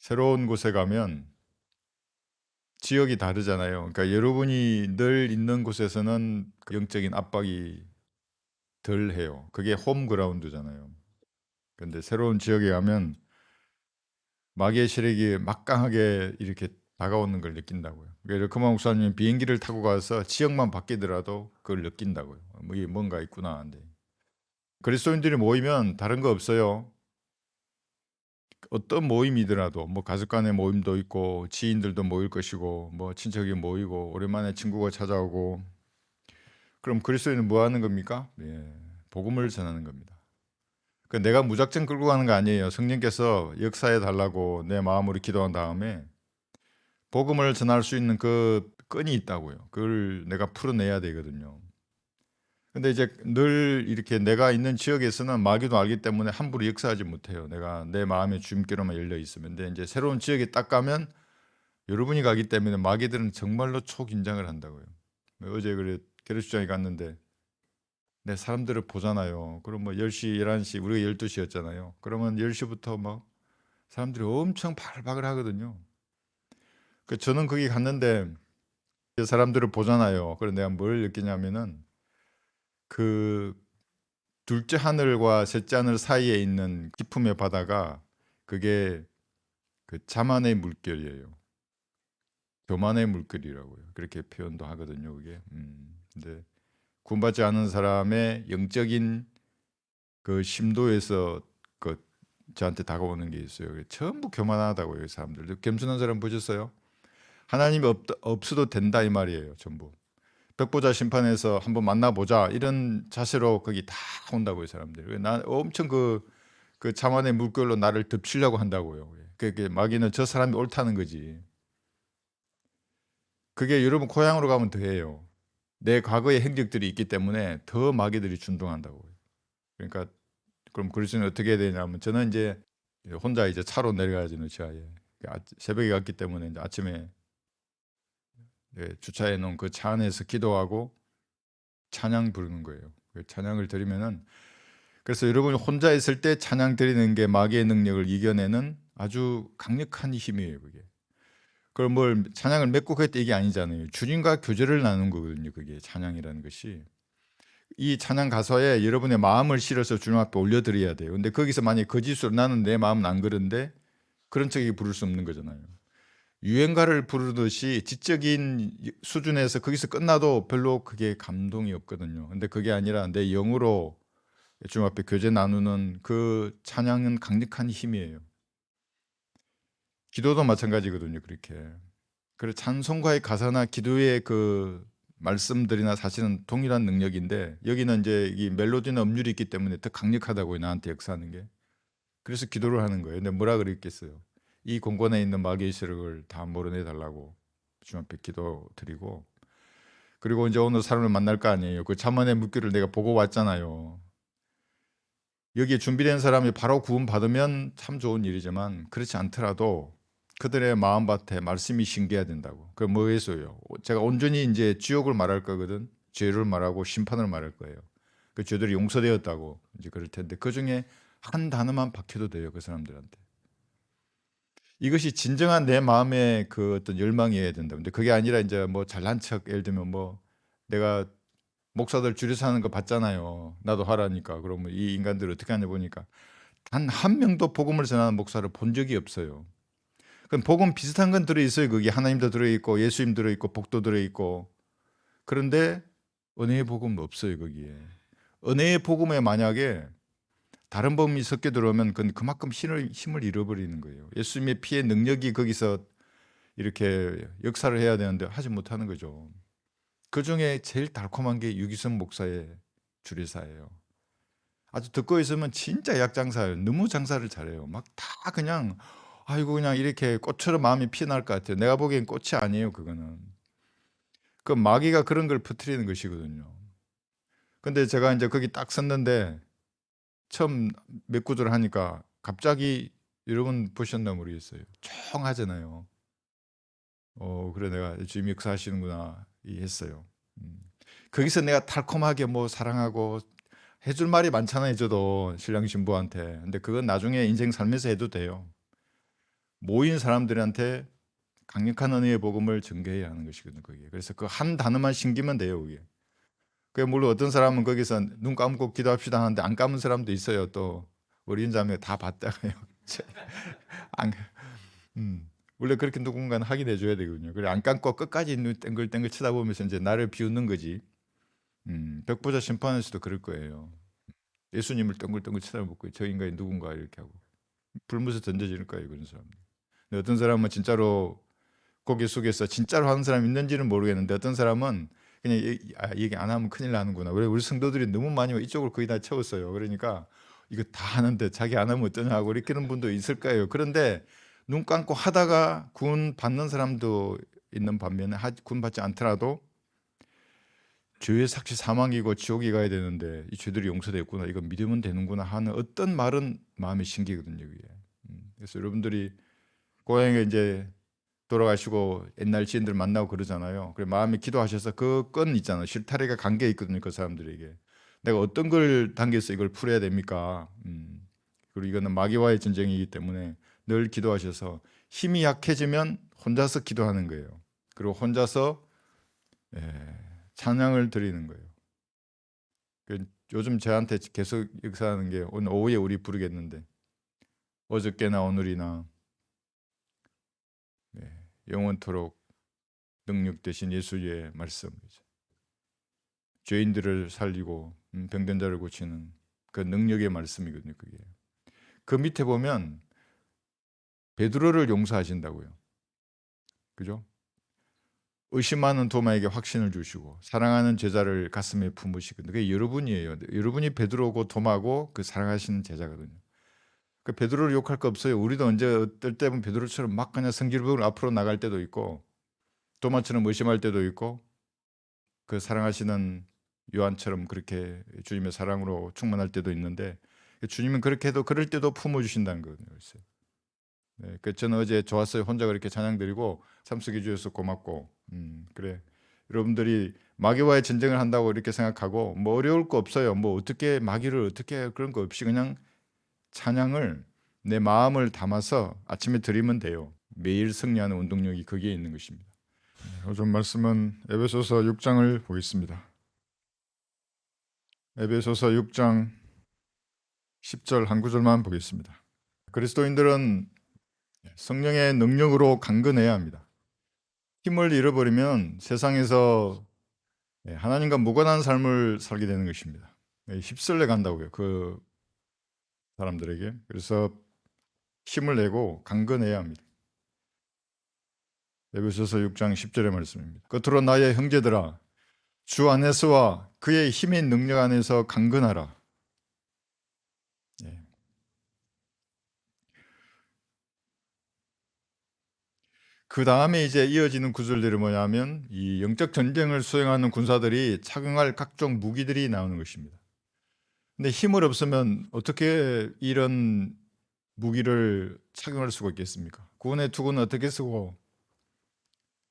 새로운 곳에 가면 지역이 다르잖아요. 그러니까 여러분이 늘 있는 곳에서는 그 영적인 압박이 덜해요. 그게 홈 그라운드잖아요. 근데 새로운 지역에 가면 마귀의 세력이 막강하게 이렇게 다가오는 걸 느낀다고요. 그래서 금방 목사님 비행기를 타고 가서 지역만 바뀌더라도 그걸 느낀다고요. 뭐 이게 뭔가 있구나. 근데 그리스도인들이 모이면 다른 거 없어요. 어떤 모임이더라도 뭐 가족 간의 모임도 있고 지인들도 모일 것이고 뭐 친척이 모이고 오랜만에 친구가 찾아오고, 그럼 그리스도인은 뭐 하는 겁니까? 예, 복음을 전하는 겁니다. 그 내가 무작정 끌고 가는 거 아니에요. 성령께서 역사해 달라고 내 마음으로 기도한 다음에 복음을 전할 수 있는 그 끈이 있다고요. 그걸 내가 풀어내야 되거든요. 근데 이제 늘 이렇게 내가 있는 지역에서는 마귀도 알기 때문에 함부로 역사하지 못해요. 내가 내 마음의 주님께로만 열려 있으면. 근데 이제 새로운 지역에 딱 가면 여러분이 가기 때문에 마귀들은 정말로 초긴장을 한다고요. 어제 그래 결혼식장에 갔는데 내 사람들을 보잖아요. 그럼 뭐 10시, 11시, 우리가 12시였잖아요. 그러면 10시부터 막 사람들이 엄청 바글바글 하거든요. 저는 거기 갔는데 그 사람들을 보잖아요. 그래서 내가 뭘 느끼냐면은 그 둘째 하늘과 셋째 하늘 사이에 있는 기품의 바다가 그게 그 자만의 물결이에요. 교만의 물결이라고요. 그렇게 표현도 하거든요. 그게. 근데 구원받지 않은 사람의 영적인 그 심도에서 그 저한테 다가오는 게 있어요. 전부 교만하다고요, 이 사람들. 겸손한 사람 보셨어요? 하나님이 없어도 된다 이 말이에요, 전부. 백보자 심판에서 한번 만나보자 이런 자세로 거기 다 온다고요, 사람들. 나 엄청 그 자만의 물결로 나를 덮치려고 한다고요. 그게 마귀는 저 사람이 옳다는 거지. 그게 여러분 고향으로 가면 더해요. 내 과거의 행적들이 있기 때문에 더 마귀들이 준동한다고요. 그러니까 그럼 그리스도는 어떻게 해야 되냐면, 저는 이제 혼자 이제 차로 내려가야지 지하에. 새벽에 갔기 때문에 이제 아침에 주차해 놓은 그 차 안에서 기도하고 찬양 부르는 거예요. 그 찬양을 드리면은, 그래서 여러분이 혼자 있을 때 찬양 드리는 게 마귀의 능력을 이겨내는 아주 강력한 힘이에요, 그게. 그걸 뭘 찬양을 맺고 그랬다 이게 아니잖아요. 주님과 교제를 나누는 거거든요, 그게 찬양이라는 것이. 이 찬양 가사에 여러분의 마음을 실어서 주님 앞에 올려드려야 돼요. 근데 거기서 만약에 거짓으로 나는 내 마음은 안 그런데 그런 척이 부를 수 없는 거잖아요. 유행가를 부르듯이 지적인 수준에서 거기서 끝나도 별로 그게 감동이 없거든요. 근데 그게 아니라 내 영으로 주님 앞에 교제 나누는 그 찬양은 강력한 힘이에요. 기도도 마찬가지거든요, 그렇게. 그래 찬송가의 가사나 기도의 그 말씀들이나 사실은 동일한 능력인데, 여기는 이제 이 멜로디나 음률이 있기 때문에 더 강력하다고요, 나한테 역사하는 게. 그래서 기도를 하는 거예요. 근데 뭐라 그랬겠어요? 이 공간에 있는 마귀의 세력을 다 몰아내 달라고 주님 앞에 기도 드리고, 그리고 이제 오늘 사람을 만날 거 아니에요. 그 잠언의 물결을 내가 보고 왔잖아요. 여기에 준비된 사람이 바로 구원 받으면 참 좋은 일이지만 그렇지 않더라도 그들의 마음밭에 말씀이 심겨야 된다고. 그 뭐겠어요? 제가 온전히 이제 지옥을 말할 거거든. 죄를 말하고 심판을 말할 거예요. 그 죄들이 용서되었다고 이제 그럴 텐데 그 중에 한 단어만 박혀도 돼요, 그 사람들한테. 이것이 진정한 내 마음의 그 어떤 열망이어야 된다. 근데 그게 아니라 이제 뭐 잘난 척, 예를 들면 뭐 내가 목사들 줄여서 하는 거 봤잖아요. 나도 하라니까. 그러면 이 인간들 어떻게 하냐 보니까 단 한 명도 복음을 전하는 목사를 본 적이 없어요. 그럼 복음 비슷한 건 들어있어요. 그게 하나님도 들어있고 예수님 들어있고 복도 들어있고. 그런데 은혜의 복음은 없어요, 거기에. 은혜의 복음에 만약에 다른 복음이 섞여 들어오면 그건 그만큼 힘을 잃어버리는 거예요. 예수님의 피의 능력이 거기서 이렇게 역사를 해야 되는데 하지 못하는 거죠. 그 중에 제일 달콤한 게 유기성 목사의 주례사예요. 아주 듣고 있으면 진짜 약장사예요. 너무 장사를 잘해요. 막 다 그냥 아이고 그냥 이렇게 꽃처럼 마음이 피어날 것 같아요. 내가 보기엔 꽃이 아니에요, 그거는. 그 마귀가 그런 걸 퍼뜨리는 것이거든요. 근데 제가 이제 거기 딱 섰는데 처음 몇 구절 하니까 갑자기, 여러분 보셨나 모르겠어요. 조용하잖아요. 그래 내가 주님 역사하시는구나 이해했어요. 음. 거기서 내가 달콤하게 뭐 사랑하고 해줄 말이 많잖아요, 저도 신랑 신부한테. 근데 그건 나중에 인생 살면서 해도 돼요. 모인 사람들한테 강력한 은혜의 복음을 전개해야 하는 것이거든요. 그게. 그래서 그 한 단어만 신기면 돼요. 그게. 물론 어떤 사람은 거기서 눈 감고 기도합시다 하는데 안 감은 사람도 있어요. 또 우리 인자매 다 봤다고요. 안, 원래 그렇게 누군가는 확인해 줘야 되거든요. 그래 안 감고 끝까지 눈 땡글땡글 쳐다보면서 이제 나를 비웃는 거지. 벽보자 심판에서도 그럴 거예요. 예수님을 땡글땡글 쳐다보고 저 인간이 누군가 이렇게 하고 불못에 던져지는 거예요. 그런 사람. 어떤 사람은 진짜로 고개 숙여서 진짜로 하는 사람이 있는지는 모르겠는데 어떤 사람은 그냥 얘기 안 하면 큰일 나는구나. 우리 성도들이 너무 많이 이쪽으로 거의 다 채웠어요. 그러니까 이거 다 하는데 자기 안 하면 어떠냐 하고 이렇게 하는 분도 있을 거예요. 그런데 눈 감고 하다가 구원 받는 사람도 있는 반면에 구원 받지 않더라도 죄의 삭시 사망이고 지옥에 가야 되는데 이 죄들이 용서됐구나. 이거 믿으면 되는구나 하는 어떤 말은 마음이 신기거든요. 그게. 그래서 여러분들이 고향에 이제 돌아가시고 옛날 지인들 만나고 그러잖아요. 그래 마음에 기도하셔서 그 건 있잖아요. 실타래가 관계 있거든요. 그 사람들에게. 내가 어떤 걸 당겨서 이걸 풀어야 됩니까? 그리고 이거는 마귀와의 전쟁이기 때문에 늘 기도하셔서 힘이 약해지면 혼자서 기도하는 거예요. 그리고 혼자서 찬양을 드리는 거예요. 요즘 저한테 계속 역사하는 게 오늘 오후에 우리 부르겠는데 어저께나 오늘이나 영원토록 능력 되신 예수의 말씀, 죄인들을 살리고 병든 자를 고치는 그 능력의 말씀이거든요. 그게 그 밑에 보면 베드로를 용서하신다고요. 그죠? 의심하는 도마에게 확신을 주시고 사랑하는 제자를 가슴에 품으시거든요. 그게 여러분이에요. 여러분이 베드로고 도마고 그 사랑하시는 제자거든요. 그 베드로를 욕할 거 없어요. 우리도 언제 어떨 때 보면 베드로처럼 막 그냥 성질부을 앞으로 나갈 때도 있고 도마처럼 의심할 때도 있고 그 사랑하시는 요한처럼 그렇게 주님의 사랑으로 충만할 때도 있는데 주님은 그렇게 해도 그럴 때도 품어주신다는 거거든요. 네, 저는 어제 좋았어요. 혼자 그렇게 찬양 드리고 참석해 주셔서 고맙고 그래 여러분들이 마귀와의 전쟁을 한다고 이렇게 생각하고 뭐 어려울 거 없어요. 뭐 어떻게 마귀를 어떻게 그런 거 없이 그냥 찬양을 내 마음을 담아서 아침에 드리면 돼요. 매일 승리하는 운동력이 거기에 있는 것입니다. 요즘 말씀은 에베소서 6장을 보겠습니다. 에베소서 6장 10절 한 구절만 보겠습니다. 그리스도인들은 성령의 능력으로 강건해야 합니다. 힘을 잃어버리면 세상에서 하나님과 무관한 삶을 살게 되는 것입니다. 휩쓸려 간다고요. 그 사람들에게. 그래서 힘을 내고 강건해야 합니다. 에베소서 6장 10절의 말씀입니다. 끝으로 나의 형제들아 주 안에서와 그의 힘의 능력 안에서 강건하라. 그 다음에 이제 이어지는 구절들이 뭐냐면 이 영적 전쟁을 수행하는 군사들이 착용할 각종 무기들이 나오는 것입니다. 근데 힘을 없으면 어떻게 이런 무기를 착용할 수가 있겠습니까? 구원의 투구는 어떻게 쓰고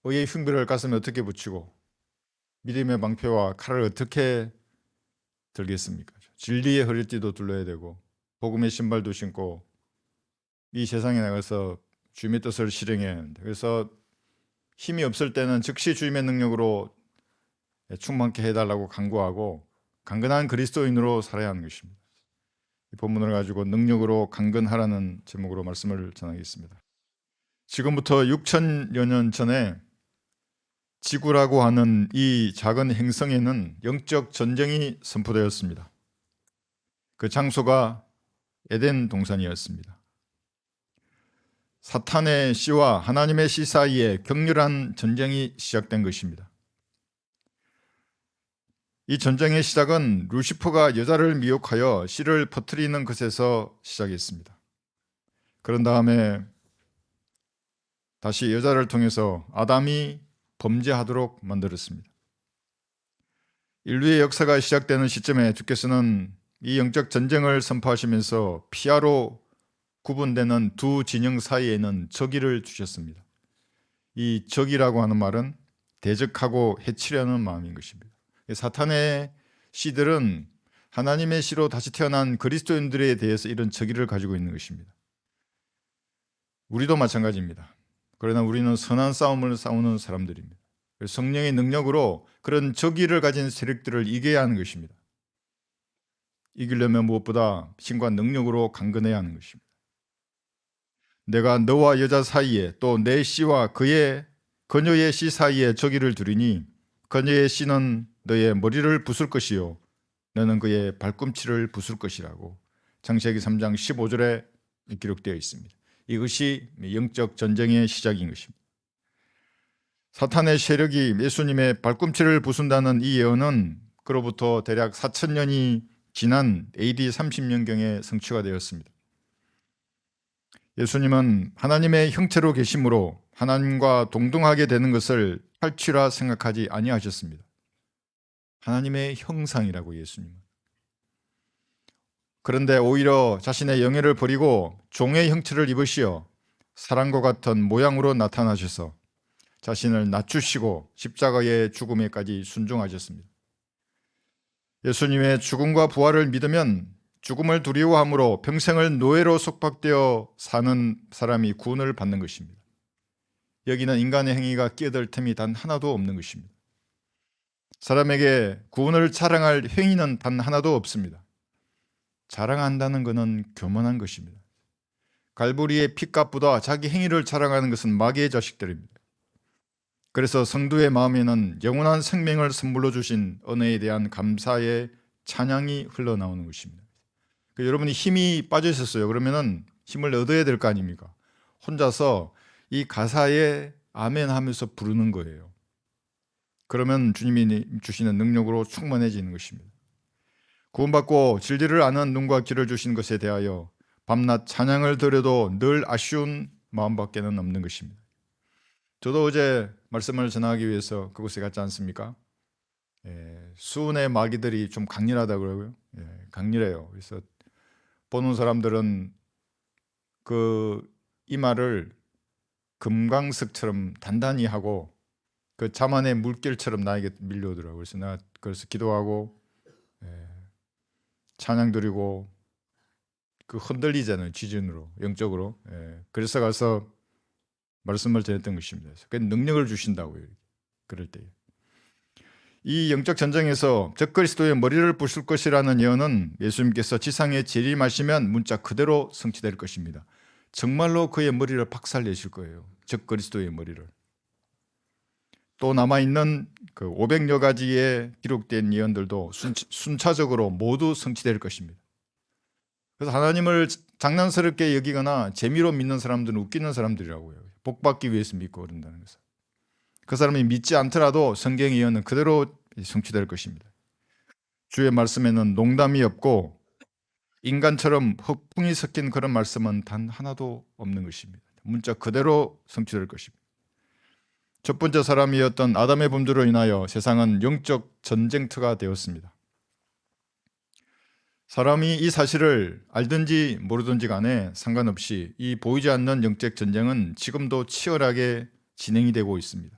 의의 흉배를 가슴에 어떻게 붙이고 믿음의 방패와 칼을 어떻게 들겠습니까? 진리의 허리띠도 둘러야 되고 복음의 신발도 신고 이 세상에 나가서 주님의 뜻을 실행해야 하는데 그래서 힘이 없을 때는 즉시 주님의 능력으로 충만케 해달라고 간구하고 강건한 그리스도인으로 살아야 하는 것입니다. 이 본문을 가지고 능력으로 강건하라는 제목으로 말씀을 전하겠습니다. 지금부터 6천여 년 전에 지구라고 하는 이 작은 행성에는 영적 전쟁이 선포되었습니다. 그 장소가 에덴 동산이었습니다. 사탄의 씨와 하나님의 씨 사이에 격렬한 전쟁이 시작된 것입니다. 이 전쟁의 시작은 루시퍼가 여자를 미혹하여 씨를 퍼뜨리는 것에서 시작했습니다. 그런 다음에 다시 여자를 통해서 아담이 범죄하도록 만들었습니다. 인류의 역사가 시작되는 시점에 주께서는 이 영적 전쟁을 선포하시면서 피아로 구분되는 두 진영 사이에는 적의를 주셨습니다. 이 적이라고 하는 말은 대적하고 해치려는 마음인 것입니다. 사탄의 씨들은 하나님의 씨로 다시 태어난 그리스도인들에 대해서 이런 적의를 가지고 있는 것입니다. 우리도 마찬가지입니다. 그러나 우리는 선한 싸움을 싸우는 사람들입니다. 성령의 능력으로 그런 적의를 가진 세력들을 이겨야 하는 것입니다. 이기려면 무엇보다 신과 능력으로 강건해야 하는 것입니다. 내가 너와 여자 사이에 또 내 씨와 그녀의 씨 사이에 적의를 두리니 그녀의 씨는 너의 머리를 부술 것이요 너는 그의 발꿈치를 부술 것이라고 창세기 3장 15절에 기록되어 있습니다. 이것이 영적 전쟁의 시작인 것입니다. 사탄의 세력이 예수님의 발꿈치를 부순다는 이 예언은 그로부터 대략 4,000년이 지난 AD 30년경에 성취가 되었습니다. 예수님은 하나님의 형체로 계심으로 하나님과 동등하게 되는 것을 탈취라 생각하지 아니하셨습니다. 하나님의 형상이라고 예수님은. 그런데 오히려 자신의 영예를 버리고 종의 형체를 입으시어 사람과 같은 모양으로 나타나셔서 자신을 낮추시고 십자가의 죽음에까지 순종하셨습니다. 예수님의 죽음과 부활을 믿으면 죽음을 두려워함으로 평생을 노예로 속박되어 사는 사람이 구원을 받는 것입니다. 여기는 인간의 행위가 끼어들 틈이 단 하나도 없는 것입니다. 사람에게 구원을 자랑할 행위는 단 하나도 없습니다. 자랑한다는 것은 교만한 것입니다. 갈보리의 핏값보다 자기 행위를 자랑하는 것은 마귀의 자식들입니다. 그래서 성도의 마음에는 영원한 생명을 선물로 주신 은혜에 대한 감사의 찬양이 흘러나오는 것입니다. 여러분이 힘이 빠져 있었어요. 그러면은 힘을 얻어야 될 거 아닙니까? 혼자서 이 가사에 아멘 하면서 부르는 거예요. 그러면 주님이 주시는 능력으로 충만해지는 것입니다. 구원받고 진리를 아는 눈과 귀를 주신 것에 대하여 밤낮 찬양을 드려도 늘 아쉬운 마음밖에는 없는 것입니다. 저도 어제 말씀을 전하기 위해서 그곳에 갔지 않습니까? 수은의 마귀들이 좀 강렬하다고요. 강렬해요. 그래서 보는 사람들은 그 이마를 금강석처럼 단단히 하고 그 자만의 물결처럼 나에게 밀려오더라고요. 그래서 내가 기도하고 찬양 드리고 그 흔들리잖아요. 지진으로 영적으로. 그래서 가서 말씀을 전했던 것입니다. 그 능력을 주신다고요. 그럴 때. 이 영적 전쟁에서 적그리스도의 머리를 부술 것이라는 예언은 예수님께서 지상에 재림하시면 문자 그대로 성취될 것입니다. 정말로 그의 머리를 박살내실 거예요. 적그리스도의 머리를. 또 남아있는 그 500여 가지의 기록된 예언들도 순차적으로 모두 성취될 것입니다. 그래서 하나님을 장난스럽게 여기거나 재미로 믿는 사람들은 웃기는 사람들이라고요. 복받기 위해서 믿고 그런다는 것은. 그 사람이 믿지 않더라도 성경의 예언은 그대로 성취될 것입니다. 주의 말씀에는 농담이 없고 인간처럼 허풍이 섞인 그런 말씀은 단 하나도 없는 것입니다. 문자 그대로 성취될 것입니다. 첫 번째 사람이었던 아담의 범죄로 인하여 세상은 영적 전쟁터가 되었습니다. 사람이 이 사실을 알든지 모르든지 간에 상관없이 이 보이지 않는 영적 전쟁은 지금도 치열하게 진행이 되고 있습니다.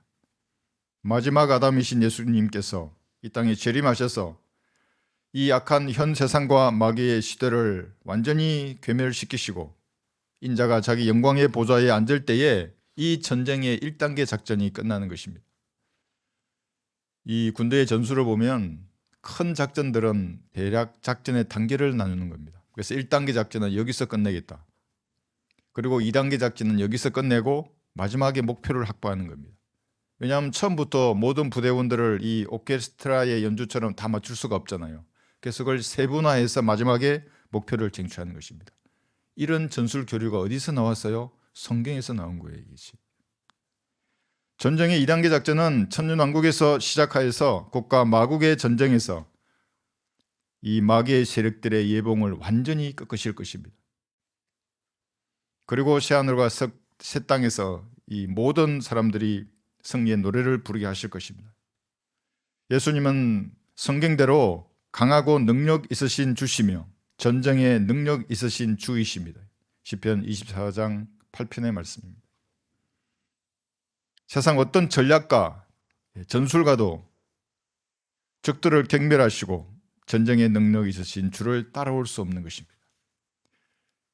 마지막 아담이신 예수님께서 이 땅에 재림하셔서 이 악한 현 세상과 마귀의 시대를 완전히 괴멸시키시고 인자가 자기 영광의 보좌에 앉을 때에 이 전쟁의 1단계 작전이 끝나는 것입니다. 이 군대의 전술을 보면 큰 작전들은 대략 작전의 단계를 나누는 겁니다. 그래서 1단계 작전은 여기서 끝내겠다. 그리고 2단계 작전은 여기서 끝내고 마지막에 목표를 확보하는 겁니다. 왜냐하면 처음부터 모든 부대원들을 이 오케스트라의 연주처럼 다 맞출 수가 없잖아요. 그래서 그걸 세분화해서 마지막에 목표를 쟁취하는 것입니다. 이런 전술 교류가 어디서 나왔어요? 성경에서 나온 거예요. 이것이. 전쟁의 2단계 작전은 천년왕국에서 시작하여서 곡과 마국의 전쟁에서 이 마귀의 세력들의 예봉을 완전히 꺾으실 것입니다. 그리고 새하늘과 새 땅에서 이 모든 사람들이 승리의 노래를 부르게 하실 것입니다. 예수님은 성경대로 강하고 능력 있으신 주시며 전쟁에 능력 있으신 주이십니다. 시편 24장 8편의 말씀입니다. 세상 어떤 전략가, 전술가도 적들을 경멸하시고 전쟁에 능력 있으신 주를 따라올 수 없는 것입니다.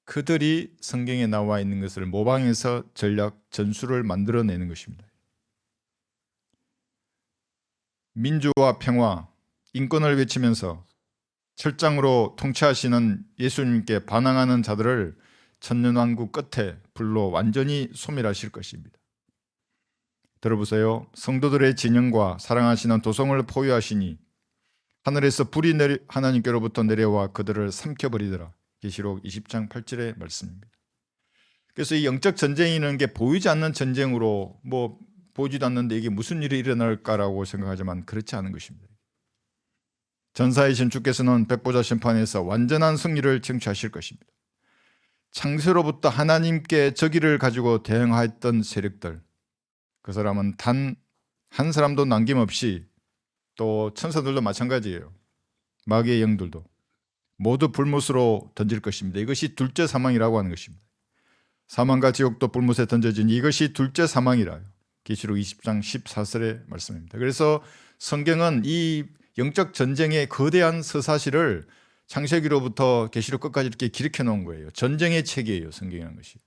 그들이 성경에 나와 있는 것을 모방해서 전략 전술을 만들어내는 것입니다. 민주화, 평화, 인권을 외치면서 철장으로 통치하시는 예수님께 반항하는 자들을 천년왕국 끝에 불로 완전히 소멸하실 것입니다. 들어보세요. 성도들의 진영과 사랑하시는 도성을 포위하시니 하늘에서 불이 하나님께로부터 내려와 그들을 삼켜버리더라. 계시록 20장 8절의 말씀입니다. 그래서 이 영적 전쟁이라는 게 보이지 않는 전쟁으로 보이지도 않는데 이게 무슨 일이 일어날까라고 생각하지만 그렇지 않은 것입니다. 전사이신 주께서는 백보자 심판에서 완전한 승리를 쟁취하실 것입니다. 창세로부터 하나님께 적의를 가지고 대응하였던 세력들, 그 사람은 단 한 사람도 남김없이, 또 천사들도 마찬가지예요. 마귀의 영들도 모두 불못으로 던질 것입니다. 이것이 둘째 사망이라고 하는 것입니다. 사망과 지옥도 불못에 던져진 이것이 둘째 사망이라요. 계시록 20장 14절의 말씀입니다. 그래서 성경은 이 영적 전쟁의 거대한 서사시를 창세기로부터 계시록 끝까지 이렇게 기록해 놓은 거예요. 전쟁의 책이에요, 성경이라는 것이.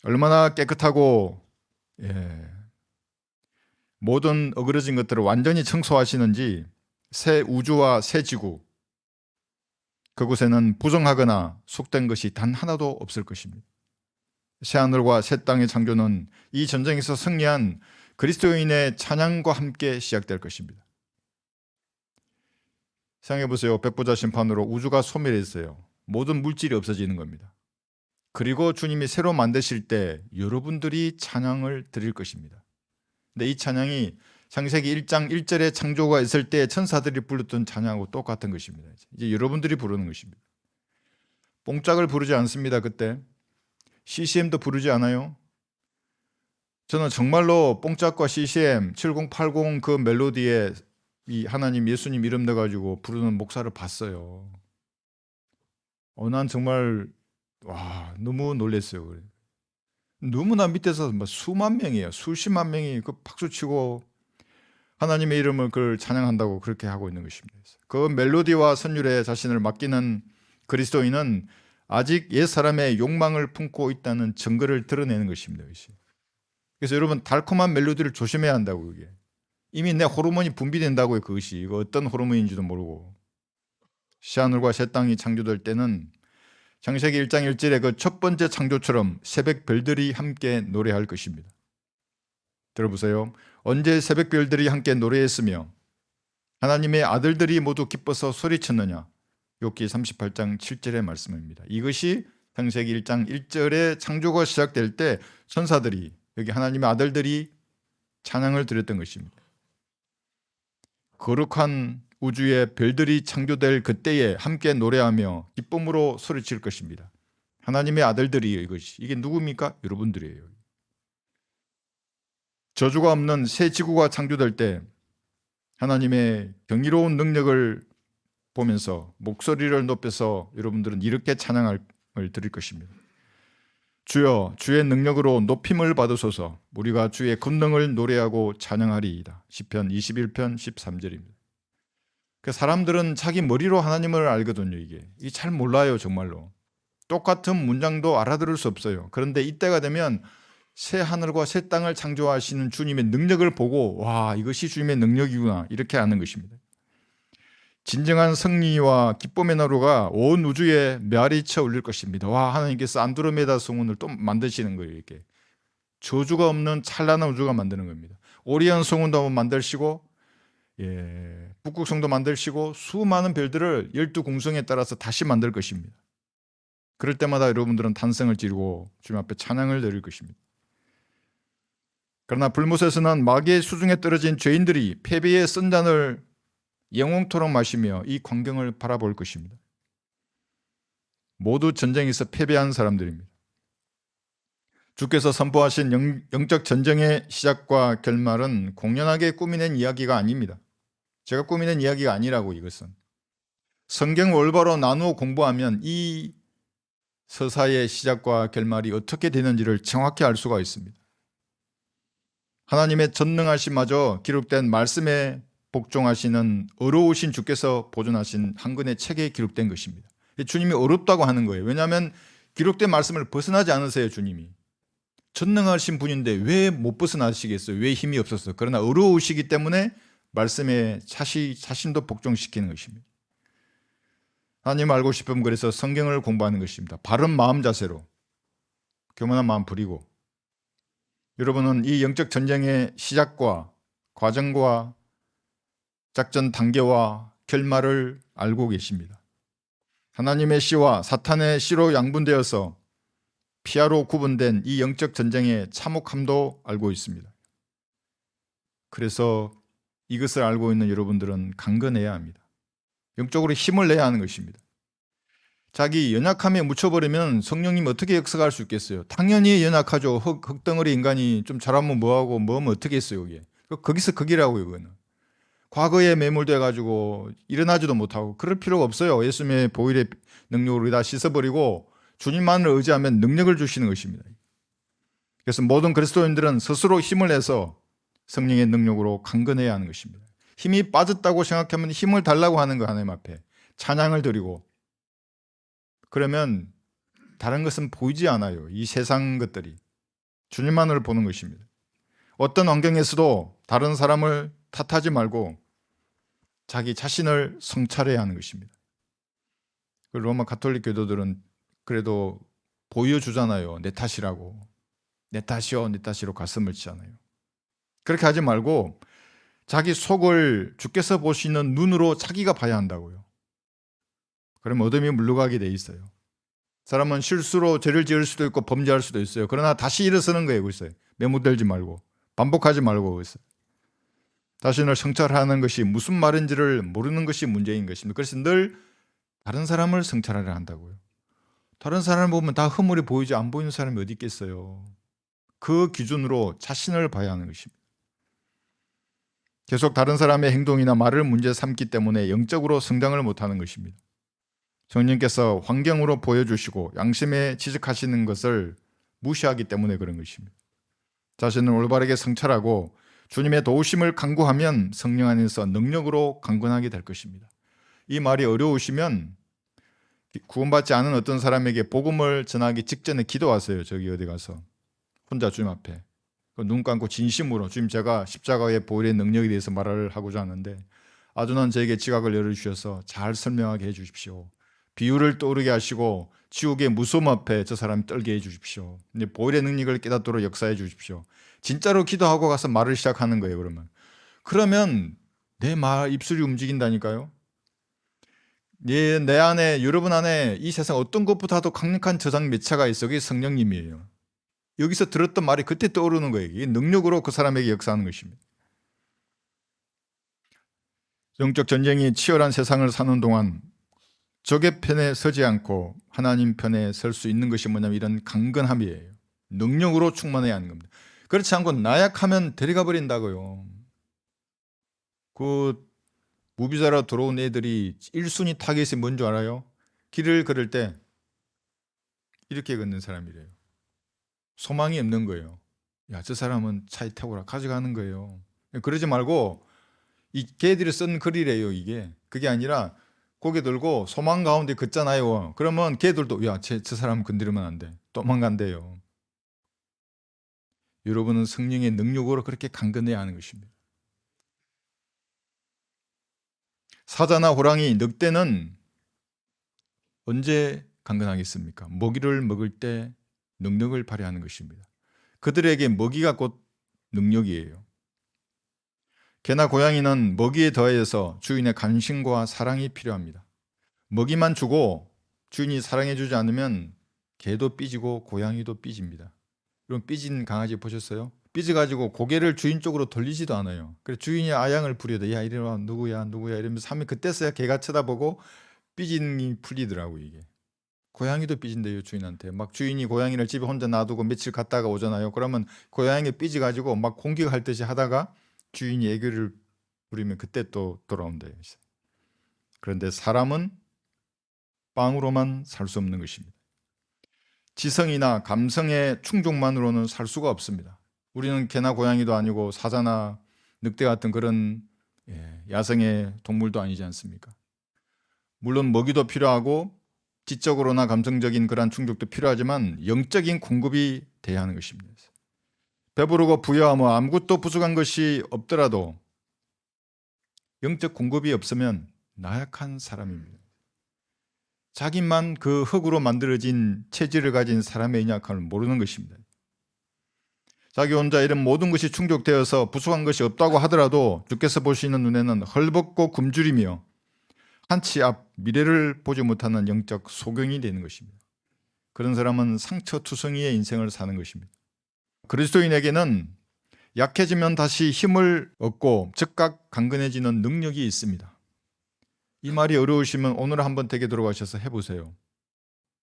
얼마나 깨끗하고 모든 어그러진 것들을 완전히 청소하시는지 새 우주와 새 지구, 그곳에는 부정하거나 속된 것이 단 하나도 없을 것입니다. 새 하늘과 새 땅의 창조는 이 전쟁에서 승리한 그리스도인의 찬양과 함께 시작될 것입니다. 생각해 보세요. 백보자 심판으로 우주가 소멸했어요. 모든 물질이 없어지는 겁니다. 그리고 주님이 새로 만드실 때 여러분들이 찬양을 드릴 것입니다. 근데 이 찬양이 창세기 1장 1절에 창조가 있을 때 천사들이 불렀던 찬양하고 똑같은 것입니다. 이제 여러분들이 부르는 것입니다. 뽕짝을 부르지 않습니다. 그때 CCM도 부르지 않아요. 저는 정말로 뽕짝과 CCM 7080 그 멜로디에 이 하나님 예수님 이름 넣어가지고 부르는 목사를 봤어요. 난 정말 너무 놀랐어요. 그래. 너무나 밑에서 수만 명이에요. 수십만 명이 그 박수치고 하나님의 이름을 그걸 찬양한다고 그렇게 하고 있는 것입니다. 그 멜로디와 선율에 자신을 맡기는 그리스도인은 아직 옛사람의 욕망을 품고 있다는 증거를 드러내는 것입니다. 그래서 여러분 달콤한 멜로디를 조심해야 한다고. 그게 이미 내 호르몬이 분비된다고요. 그것이 이거 어떤 호르몬인지도 모르고. 새하늘과 새 땅이 창조될 때는 창세기 1장 1절의 그 첫 번째 창조처럼 새벽 별들이 함께 노래할 것입니다. 들어보세요. 언제 새벽 별들이 함께 노래했으며 하나님의 아들들이 모두 기뻐서 소리쳤느냐. 욥기 38장 7절의 말씀입니다. 이것이 창세기 1장 1절에 창조가 시작될 때 천사들이, 여기 하나님의 아들들이 찬양을 드렸던 것입니다. 거룩한 우주의 별들이 창조될 그때에 함께 노래하며 기쁨으로 소리칠 것입니다. 하나님의 아들들이에요. 이게 누굽니까? 여러분들이에요. 저주가 없는 새 지구가 창조될 때 하나님의 경이로운 능력을 보면서 목소리를 높여서 여러분들은 이렇게 찬양을 드릴 것입니다. 주여, 주의 능력으로 높임을 받으소서. 우리가 주의 권능을 노래하고 찬양하리이다. 시편 21편 13절입니다. 그 사람들은 자기 머리로 하나님을 알거든요. 이게 잘 몰라요. 정말로 똑같은 문장도 알아들을 수 없어요. 그런데 이때가 되면 새 하늘과 새 땅을 창조하시는 주님의 능력을 보고 이것이 주님의 능력이구나 이렇게 아는 것입니다. 진정한 승리와 기쁨의 나루가 온 우주에 메아리쳐 울릴 것입니다. 하나님께서 안드로메다 성운을 또 만드시는 거예요. 이렇게 저주가 없는 찬란한 우주가 만드는 겁니다. 오리온 성운도 한번 만드시고 북극성도 만드시고 수많은 별들을 12궁성에 따라서 다시 만들 것입니다. 그럴 때마다 여러분들은 탄성을 지르고 주님 앞에 찬양을 드릴 것입니다. 그러나 불못에서는 마귀의 수중에 떨어진 죄인들이 패배의 쓴 잔을 영원토록 마시며 이 광경을 바라볼 것입니다. 모두 전쟁에서 패배한 사람들입니다. 주께서 선포하신 영적 전쟁의 시작과 결말은 공연하게 꾸미낸 이야기가 아닙니다. 제가 꾸미낸 이야기가 아니라고. 이것은 성경을 올바로 나누어 공부하면 이 서사의 시작과 결말이 어떻게 되는지를 정확히 알 수가 있습니다. 하나님의 전능하심마저 기록된 말씀에 복종하시는 의로우신 주께서 보존하신 한 권의 책에 기록된 것입니다. 주님이 어렵다고 하는 거예요. 왜냐하면 기록된 말씀을 벗어나지 않으세요. 주님이 전능하신 분인데 왜 못 벗어나시겠어요? 왜 힘이 없었어요? 그러나 어려우시기 때문에 말씀에 자신도 복종시키는 것입니다. 하나님 알고 싶으면 그래서 성경을 공부하는 것입니다. 바른 마음 자세로 교만한 마음 버리고. 여러분은 이 영적 전쟁의 시작과 과정과 작전 단계와 결말을 알고 계십니다. 하나님의 씨와 사탄의 씨로 양분되어서 피아로 구분된 이 영적 전쟁의 참혹함도 알고 있습니다. 그래서 이것을 알고 있는 여러분들은 강건해야 합니다. 영적으로 힘을 내야 하는 것입니다. 자기 연약함에 묻혀버리면 성령님 어떻게 역사할 수 있겠어요? 당연히 연약하죠. 흙덩어리 인간이 좀 잘하면 뭐하고 뭐하면 어떻게 했어요. 그게. 거기서 거기라고요. 그거는. 과거에 매몰돼 가지고 일어나지도 못하고 그럴 필요가 없어요. 예수님의 보혈의 능력으로 다 씻어버리고 주님만을 의지하면 능력을 주시는 것입니다. 그래서 모든 그리스도인들은 스스로 힘을 내서 성령의 능력으로 강건해야 하는 것입니다. 힘이 빠졌다고 생각하면 힘을 달라고 하는 거 하나님 앞에 찬양을 드리고, 그러면 다른 것은 보이지 않아요. 이 세상 것들이 주님만을 보는 것입니다. 어떤 환경에서도 다른 사람을 탓하지 말고 자기 자신을 성찰해야 하는 것입니다. 로마 가톨릭 교도들은 그래도 보여주잖아요. 내 탓이라고. 내 탓이요, 내 탓이로 가슴을 치잖아요. 그렇게 하지 말고 자기 속을 주께서 보시는 눈으로 자기가 봐야 한다고요. 그러면 어둠이 물러가게 돼 있어요. 사람은 실수로 죄를 지을 수도 있고 범죄할 수도 있어요. 그러나 다시 일어서는 거예요. 그래서 매몰되지 말고 반복하지 말고 그래서 자신을 성찰하는 것이 무슨 말인지를 모르는 것이 문제인 것입니다. 그래서 늘 다른 사람을 성찰하려 한다고요. 다른 사람을 보면 다 허물이 보이지 안 보이는 사람이 어디 있겠어요. 그 기준으로 자신을 봐야 하는 것입니다. 계속 다른 사람의 행동이나 말을 문제 삼기 때문에 영적으로 성장을 못하는 것입니다. 성령께서 환경으로 보여주시고 양심에 지적하시는 것을 무시하기 때문에 그런 것입니다. 자신을 올바르게 성찰하고 주님의 도우심을 간구하면 성령 안에서 능력으로 강건하게 될 것입니다. 이 말이 어려우시면 구원받지 않은 어떤 사람에게 복음을 전하기 직전에 기도하세요. 저기 어디 가서 혼자 주님 앞에 눈 감고 진심으로, 주님 제가 십자가의 보혈의 능력에 대해서 말을 하고자 하는데 아주는 저에게 지각을 열어주셔서 잘 설명하게 해주십시오. 비유를 떠오르게 하시고 지옥의 무서움 앞에 저 사람이 떨게 해주십시오. 이제 보혈의 능력을 깨닫도록 역사해 주십시오. 진짜로 기도하고 가서 말을 시작하는 거예요. 그러면 내 말 입술이 움직인다니까요. 내 안에, 여러분 안에 이 세상 어떤 것보다도 강력한 저장 매체가 있어. 그게 성령님이에요. 여기서 들었던 말이 그때 떠오르는 거예요. 이게 능력으로 그 사람에게 역사하는 것입니다. 영적 전쟁이 치열한 세상을 사는 동안 적의 편에 서지 않고 하나님 편에 설 수 있는 것이 뭐냐면 이런 강건함이에요. 능력으로 충만해야 하는 겁니다. 그렇지 않고 나약하면 데려가 버린다고요. 그 무비자로 들어온 애들이 1순위 타겟이 뭔 줄 알아요? 길을 걸을 때 이렇게 걷는 사람이래요. 소망이 없는 거예요. 야, 저 사람은 차에 타고 가져가는 거예요. 그러지 말고 이 걔들이 쓴 글이래요. 이게 그게 아니라 고개 들고 소망 가운데 걷잖아요. 그러면 걔들도 야, 저 사람 건드리면 안 돼. 도망간대요. 여러분은 성령의 능력으로 그렇게 강건해야 하는 것입니다. 사자나 호랑이, 늑대는 언제 강건하겠습니까? 먹이를 먹을 때 능력을 발휘하는 것입니다. 그들에게 먹이가 곧 능력이에요. 개나 고양이는 먹이에 더해서 주인의 관심과 사랑이 필요합니다. 먹이만 주고 주인이 사랑해주지 않으면 개도 삐지고 고양이도 삐집니다. 그럼 삐진 강아지 보셨어요? 삐져가지고 고개를 주인 쪽으로 돌리지도 않아요. 그래서 주인이 아양을 부려도 야 이리 와, 누구야 이러면서 하면 그때서야 개가 쳐다보고 삐짐이 풀리더라고. 이게 고양이도 삐진대요. 주인한테 막 주인이 고양이를 집에 혼자 놔두고 며칠 갔다가 오잖아요. 그러면 고양이 삐져가지고 막 공격할 듯이 하다가 주인이 애교를 부리면 그때 또 돌아온대요. 그런데 사람은 빵으로만 살 수 없는 것입니다. 지성이나 감성의 충족만으로는 살 수가 없습니다. 우리는 개나 고양이도 아니고 사자나 늑대 같은 그런 야생의 동물도 아니지 않습니까? 물론 먹이도 필요하고 지적으로나 감성적인 그러한 충족도 필요하지만 영적인 공급이 돼야 하는 것입니다. 배부르고 부유하며 아무것도 부족한 것이 없더라도 영적 공급이 없으면 나약한 사람입니다. 자기만 그 흙으로 만들어진 체질을 가진 사람의 연약함을 모르는 것입니다. 자기 혼자 이런 모든 것이 충족되어서 부족한 것이 없다고 하더라도 주께서 보시는 눈에는 헐벗고 굶주리며 한치 앞 미래를 보지 못하는 영적 소경이 되는 것입니다. 그런 사람은 상처투성이의 인생을 사는 것입니다. 그리스도인에게는 약해지면 다시 힘을 얻고 즉각 강건해지는 능력이 있습니다. 이 말이 어려우시면 오늘 한번 댁에 들어가셔서 해보세요.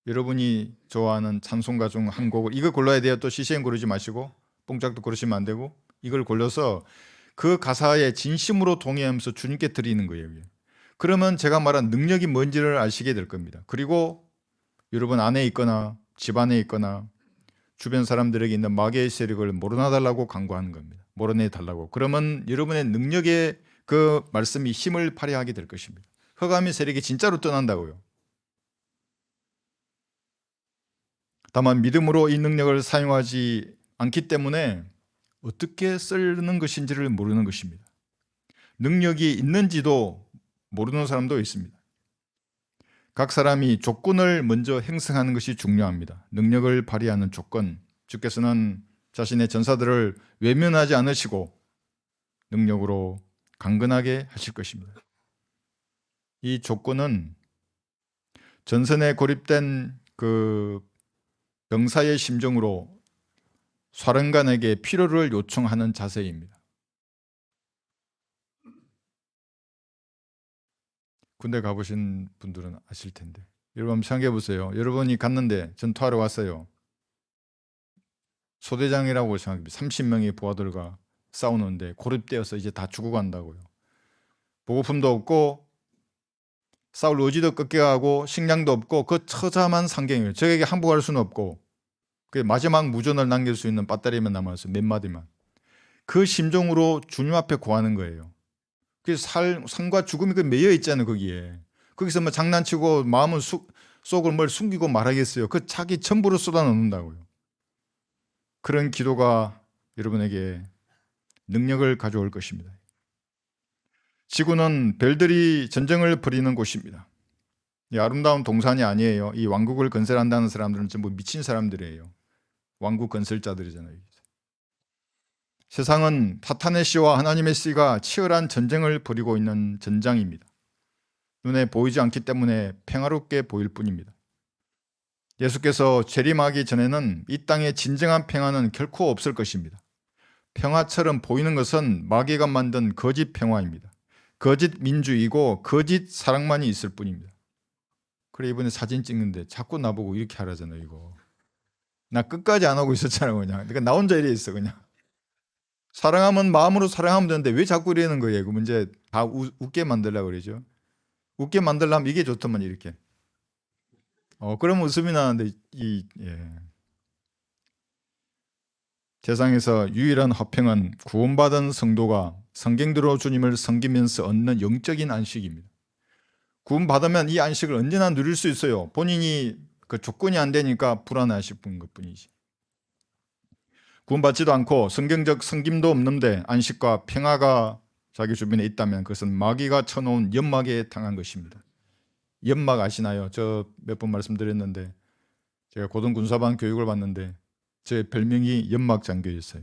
여러분이 좋아하는 찬송가 중 한 곡을 이거 골라야 돼요. 또 CCM 고르지 마시고 뽕짝도 고르시면 안 되고 이걸 골라서 그 가사에 진심으로 동의하면서 주님께 드리는 거예요. 그러면 제가 말한 능력이 뭔지를 아시게 될 겁니다. 그리고 여러분 안에 있거나 집안에 있거나 주변 사람들에게 있는 마귀의 세력을 몰아내달라고 간구하는 겁니다. 몰아내달라고. 그러면 여러분의 능력의 그 말씀이 힘을 발휘하게 될 것입니다. 흑암의 세력이 진짜로 떠난다고요. 다만 믿음으로 이 능력을 사용하지 않기 때문에 어떻게 쓰는 것인지를 모르는 것입니다. 능력이 있는지도 모르는 사람도 있습니다. 각 사람이 조건을 먼저 형성하는 것이 중요합니다. 능력을 발휘하는 조건. 주께서는 자신의 전사들을 외면하지 않으시고 능력으로 강건하게 하실 것입니다. 이 조건은 전선에 고립된 그 병사의 심정으로 사령관에게 필요를 요청하는 자세입니다. 군대 가보신 분들은 아실 텐데 여러분 한번 생각해 보세요. 여러분이 갔는데 전투하러 왔어요. 소대장이라고 생각합니다. 30명의 부하들과 싸우는데 고립되어서 이제 다 죽어간다고요. 보급품도 없고 싸울 의지도 꺾여가고 식량도 없고 그 처참한 상경이에요. 적에게 항복할 수는 없고 그 마지막 무전을 남길 수 있는 배터리만 남았어요. 몇 마디만. 그 심정으로 주님 앞에 구하는 거예요. 그 삶과 죽음이 그 매여 있잖아요. 거기에. 거기서 뭐 장난치고 마음은 속을 뭘 숨기고 말하겠어요. 그 자기 전부를 쏟아넣는다고요. 그런 기도가 여러분에게 능력을 가져올 것입니다. 지구는 별들이 전쟁을 벌이는 곳입니다. 이 아름다운 동산이 아니에요. 이 왕국을 건설한다는 사람들은 전부 미친 사람들이에요. 왕국 건설자들이잖아요. 세상은 사탄의 씨와 하나님의 씨가 치열한 전쟁을 벌이고 있는 전장입니다. 눈에 보이지 않기 때문에 평화롭게 보일 뿐입니다. 예수께서 재림하기 전에는 이 땅에 진정한 평화는 결코 없을 것입니다. 평화처럼 보이는 것은 마귀가 만든 거짓 평화입니다. 거짓 민주이고 거짓 사랑만이 있을 뿐입니다. 그래 이번에 사진 찍는데 자꾸 나보고 이렇게 하라잖아요. 이거 나 끝까지 안 하고 있었잖아. 그냥 그러니까 나 혼자 이래 있어. 그냥 사랑하면 마음으로 사랑하면 되는데 왜 자꾸 이러는 거예요? 그 문제 다 웃게 만들려고 그러죠. 웃게 만들려면 이게 좋더만 이렇게. 그러면 웃음이 나는데 세상에서 유일한 화평은 구원받은 성도가 성경대로 주님을 섬기면서 얻는 영적인 안식입니다. 구원받으면 이 안식을 언제나 누릴 수 있어요. 본인이 그 조건이 안 되니까 불안해하실 것뿐이지. 구원받지도 않고 성경적 섬김도 없는데 안식과 평화가 자기 주변에 있다면 그것은 마귀가 쳐놓은 연막에 당한 것입니다. 연막 아시나요? 저 몇 번 말씀드렸는데 제가 고등군사반 교육을 받는데 제 별명이 연막장교였어요.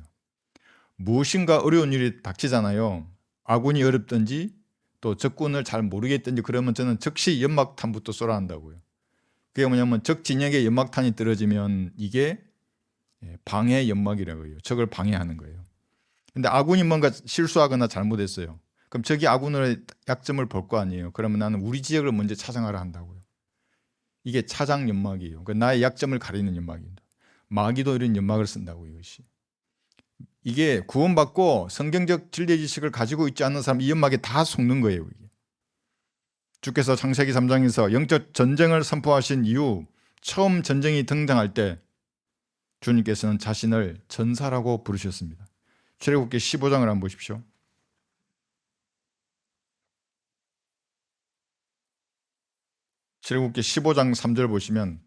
무엇인가 어려운 일이 닥치잖아요. 아군이 어렵든지 또 적군을 잘 모르겠든지 그러면 저는 즉시 연막탄부터 쏘라 한다고요. 그게 뭐냐면 적 진영에 연막탄이 떨어지면 이게 방해 연막이라고 해요. 적을 방해하는 거예요. 근데 아군이 뭔가 실수하거나 잘못했어요. 그럼 적이 아군의 약점을 볼 거 아니에요. 그러면 나는 우리 지역을 먼저 차장하라 한다고요. 이게 차장 연막이에요. 그러니까 나의 약점을 가리는 연막입니다. 마귀도 이런 연막을 쓴다고 이것이. 이게 구원받고 성경적 진리 지식을 가지고 있지 않는 사람 이 연막에 다 속는 거예요. 이게. 주께서 창세기 3장에서 영적 전쟁을 선포하신 이후 처음 전쟁이 등장할 때 주님께서는 자신을 전사라고 부르셨습니다. 출애굽기 15장을 한번 보십시오. 출애굽기 15장 3절 보시면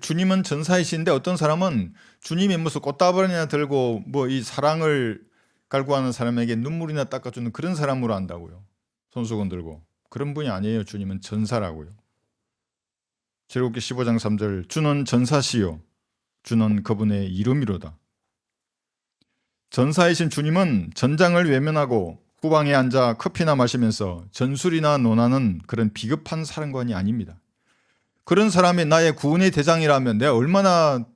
주님은 전사이신데 어떤 사람은 주님이 무슨 꽃다발이나 들고 뭐 이 사랑을 갈구하는 사람에게 눈물이나 닦아주는 그런 사람으로 안다고요. 손수건 들고. 그런 분이 아니에요. 주님은 전사라고요. 출애굽기 15장 3절 주는 전사시요 주는 그분의 이름이로다. 전사이신 주님은 전장을 외면하고 후방에 앉아 커피나 마시면서 전술이나 논하는 그런 비겁한 사령관이 아닙니다. 그런 사람이 나의 구원의 대장이라면 내가 얼마나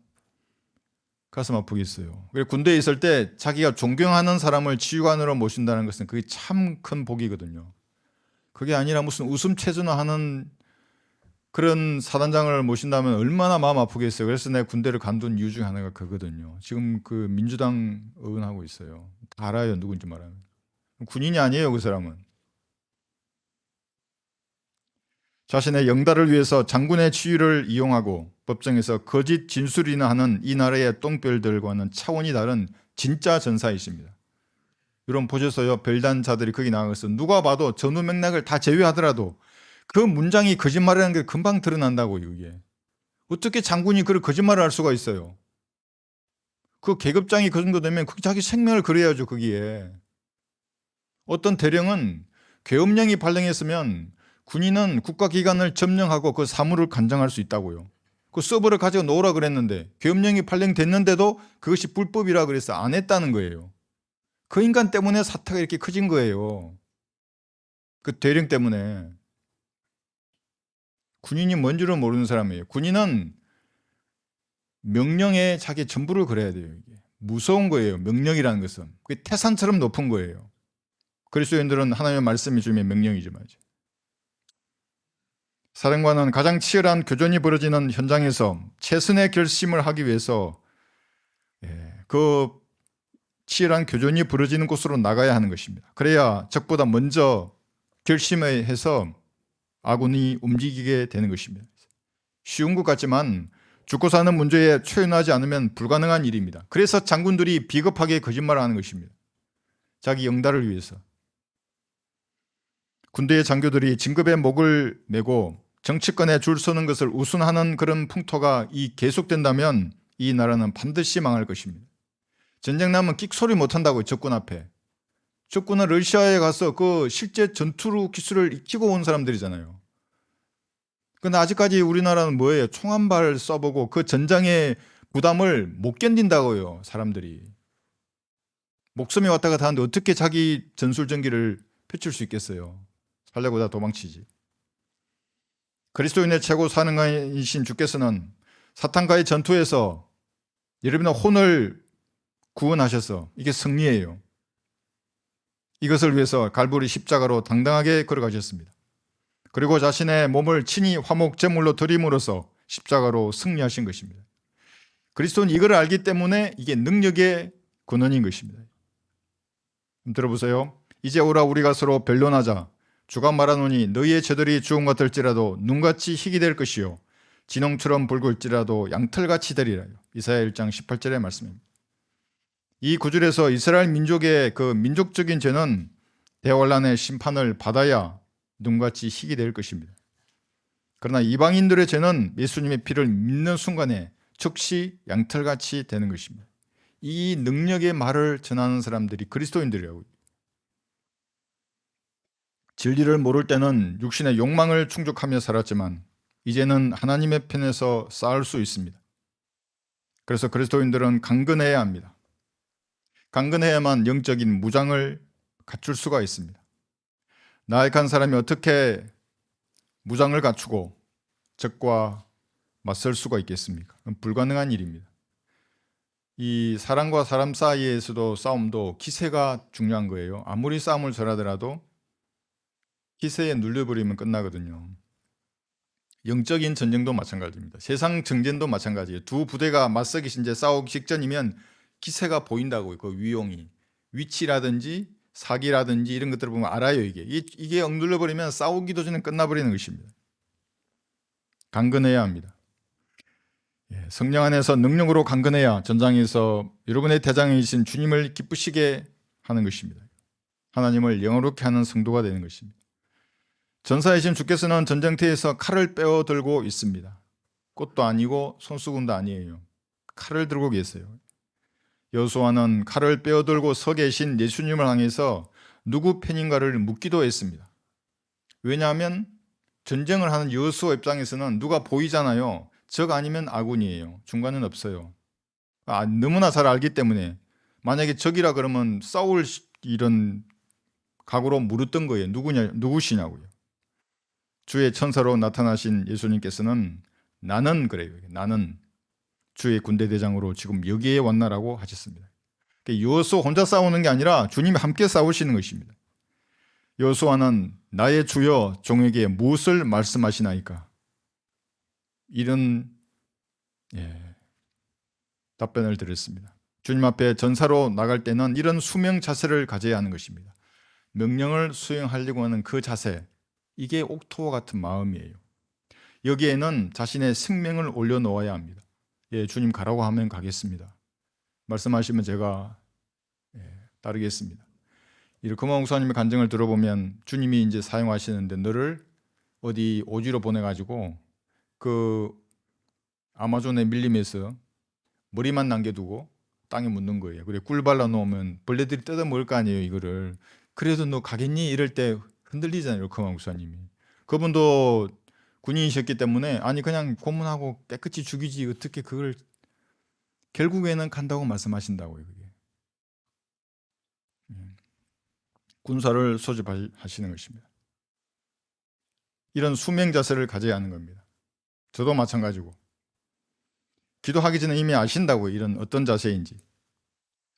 가슴 아프겠어요. 군대에 있을 때 자기가 존경하는 사람을 지휘관으로 모신다는 것은 그게 참 큰 복이거든요. 그게 아니라 무슨 웃음체조나 하는 그런 사단장을 모신다면 얼마나 마음 아프겠어요. 그래서 내가 군대를 간둔 이유 중에 하나가 그거거든요. 지금 그 민주당 의원하고 있어요. 다 알아요. 누군지 말하면. 군인이 아니에요. 그 사람은. 자신의 영달을 위해서 장군의 지위를 이용하고 법정에서 거짓 진술이나 하는 이 나라의 똥별들과는 차원이 다른 진짜 전사이십니다. 여러분 보셨어요? 별단자들이 거기 나가서 누가 봐도 전후 맥락을 다 제외하더라도 그 문장이 거짓말이라는 게 금방 드러난다고요. 이게 어떻게 장군이 그런 거짓말을 할 수가 있어요? 그 계급장이 그 정도 되면 자기 생명을 걸어야죠. 거기에 어떤 대령은 계엄령이 발령했으면 군인은 국가기관을 점령하고 그 사무를 관장할 수 있다고요. 그 서버를 가지고 놓으라 그랬는데 계엄령이 발령됐는데도 그것이 불법이라 그래서 안 했다는 거예요. 그 인간 때문에 사태가 이렇게 커진 거예요. 그 대령 때문에. 군인이 뭔지를 모르는 사람이에요. 군인은 명령에 자기 전부를 걸어야 돼요. 이게 무서운 거예요. 명령이라는 것은 그게 태산처럼 높은 거예요. 그리스도인들은 하나님의 말씀이 주님의 명령이지만 사령관은 가장 치열한 교전이 벌어지는 현장에서 최선의 결심을 하기 위해서 그 치열한 교전이 벌어지는 곳으로 나가야 하는 것입니다. 그래야 적보다 먼저 결심을 해서 아군이 움직이게 되는 것입니다. 쉬운 것 같지만 죽고 사는 문제에 초연하지 않으면 불가능한 일입니다. 그래서 장군들이 비겁하게 거짓말을 하는 것입니다. 자기 영달을 위해서. 군대의 장교들이 진급의 목을 메고 정치권에 줄 서는 것을 우순하는 그런 풍토가 계속된다면 이 나라는 반드시 망할 것입니다. 전쟁 나면 끽소리 못한다고요. 적군 앞에. 적군은 러시아에 가서 그 실제 전투 기술을 익히고 온 사람들이잖아요. 근데 아직까지 우리나라는 뭐예요? 총 한 발 쏴보고 그 전장의 부담을 못 견딘다고요. 사람들이. 목숨이 왔다 갔다 하는데 어떻게 자기 전술전기를 펼칠 수 있겠어요? 살려고 다 도망치지. 그리스도인의 최고 사령관이신 주께서는 사탄과의 전투에서 여러분의 혼을 구원하셔서 이게 승리예요. 이것을 위해서 갈보리 십자가로 당당하게 걸어가셨습니다. 그리고 자신의 몸을 친히 화목 제물로 드림으로써 십자가로 승리하신 것입니다. 그리스도는 이걸 알기 때문에 이게 능력의 근원인 것입니다. 들어보세요. 이제 오라 우리가 서로 변론하자. 주가 말하노니 너희의 죄들이 주홍 같을지라도 눈같이 희게 될 것이요 진홍처럼 붉을지라도 양털같이 되리라. 이사야 1장 18절의 말씀입니다. 이 구절에서 이스라엘 민족의 그 민족적인 죄는 대환란의 심판을 받아야 눈같이 희게 될 것입니다. 그러나 이방인들의 죄는 예수님의 피를 믿는 순간에 즉시 양털같이 되는 것입니다. 이 능력의 말을 전하는 사람들이 그리스도인들이라고. 진리를 모를 때는 육신의 욕망을 충족하며 살았지만 이제는 하나님의 편에서 싸울 수 있습니다. 그래서 그리스도인들은 강건해야 합니다. 강건해야만 영적인 무장을 갖출 수가 있습니다. 나약한 사람이 어떻게 무장을 갖추고 적과 맞설 수가 있겠습니까? 그건 불가능한 일입니다. 이 사람과 사람 사이에서도 싸움도 기세가 중요한 거예요. 아무리 싸움을 잘하더라도 기세에 눌려버리면 끝나거든요. 영적인 전쟁도 마찬가지입니다. 세상 정전도 마찬가지예요. 두 부대가 맞서기 이제 싸우기 직전이면 기세가 보인다고요. 그 위용이 위치라든지 사기라든지 이런 것들을 보면 알아요. 이게 억눌려 버리면 싸우기도 전에 끝나버리는 것입니다. 강건해야 합니다. 성령 안에서 능력으로 강건해야 전장에서 여러분의 대장이신 주님을 기쁘시게 하는 것입니다. 하나님을 영화롭게 하는 성도가 되는 것입니다. 전사이신 주께서는 전쟁터에서 칼을 빼어들고 있습니다. 꽃도 아니고 손수건도 아니에요. 칼을 들고 계세요. 여호수아는 칼을 빼어들고 서 계신 예수님을 향해서 누구 편인가를 묻기도 했습니다. 왜냐하면 전쟁을 하는 여호수아 입장에서는 누가 보이잖아요. 적 아니면 아군이에요. 중간은 없어요. 너무나 잘 알기 때문에 만약에 적이라 그러면 싸울 이런 각오로 물었던 거예요. 누구시냐고요. 주의 천사로 나타나신 예수님께서는 나는 그래요. 나는 주의 군대 대장으로 지금 여기에 왔나라고 하셨습니다. 여호수아 혼자 싸우는 게 아니라 주님이 함께 싸우시는 것입니다. 여호수아는 나의 주여 종에게 무엇을 말씀하시나이까? 이런 답변을 드렸습니다. 주님 앞에 전사로 나갈 때는 이런 수명 자세를 가져야 하는 것입니다. 명령을 수행하려고 하는 그 자세, 이게 옥토와 같은 마음이에요. 여기에는 자신의 생명을 올려놓아야 합니다. 주님 가라고 하면 가겠습니다. 말씀하시면 제가 따르겠습니다. 이르크마 목사님의 간증을 들어보면 주님이 이제 사용하시는데 너를 어디 오지로 보내가지고 그 아마존에 밀림에서 머리만 남겨두고 땅에 묻는 거예요. 그래 꿀 발라놓으면 벌레들이 뜯어 먹을 거 아니에요, 이거를. 그래도 너 가겠니? 이럴 때 흔들리잖아요, 이르크마 목사님이. 그분도 군인이셨기 때문에 아니 그냥 고문하고 깨끗이 죽이지 어떻게 그걸 결국에는 간다고 말씀하신다고요. 그게. 군사를 소집하시는 것입니다. 이런 수명 자세를 가져야 하는 겁니다. 저도 마찬가지고 기도하기 전에 이미 아신다고요. 이런 어떤 자세인지.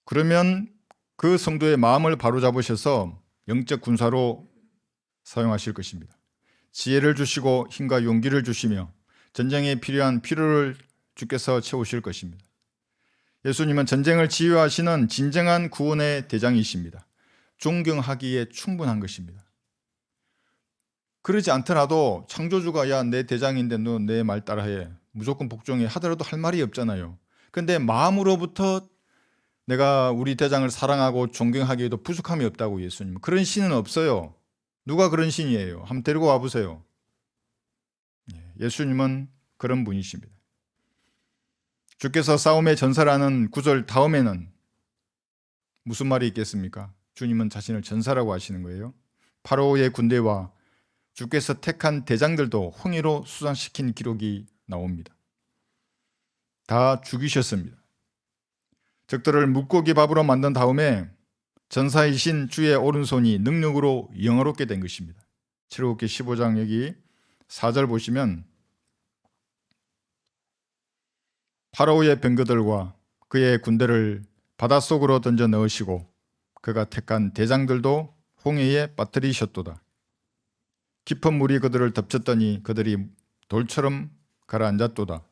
그러면 그 성도의 마음을 바로잡으셔서 영적 군사로 사용하실 것입니다. 지혜를 주시고 힘과 용기를 주시며 전쟁에 필요한 필요를 주께서 채우실 것입니다. 예수님은 전쟁을 지휘하시는 진정한 구원의 대장이십니다. 존경하기에 충분한 것입니다. 그러지 않더라도 창조주가 야 내 대장인데 너 내 말 따라해 무조건 복종해 하더라도 할 말이 없잖아요. 근데 마음으로부터 내가 우리 대장을 사랑하고 존경하기에도 부족함이 없다고 예수님. 그런 신은 없어요. 누가 그런 신이에요? 한번 데리고 와보세요. 예수님은 그런 분이십니다. 주께서 싸움의 전사라는 구절 다음에는 무슨 말이 있겠습니까? 주님은 자신을 전사라고 하시는 거예요. 파라오의 군대와 주께서 택한 대장들도 홍해로 수상시킨 기록이 나옵니다. 다 죽이셨습니다. 적들을 물고기 밥으로 만든 다음에 전사이신 주의 오른손이 능력으로 영화롭게 된 것입니다. 출애굽기 15장 여기 4절 보시면 파라오의 병거들과 그의 군대를 바닷속으로 던져 넣으시고 그가 택한 대장들도 홍해에 빠뜨리셨도다. 깊은 물이 그들을 덮쳤더니 그들이 돌처럼 가라앉았도다.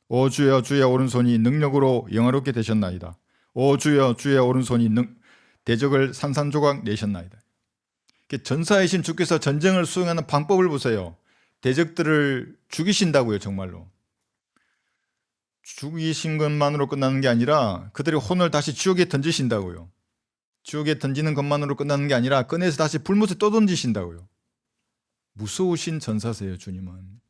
오 주여 주의 오른손이 능력으로 영화롭게 되셨나이다. 오 주여 주의 오른손이 대적을 산산조각 내셨나이다. 전사이신 주께서 전쟁을 수행하는 방법을 보세요. 대적들을 죽이신다고요. 정말로. 죽이신 것만으로 끝나는 게 아니라 그들의 혼을 다시 지옥에 던지신다고요. 지옥에 던지는 것만으로 끝나는 게 아니라 꺼내서 다시 불못에 또 던지신다고요. 무서우신 전사세요. 주님은.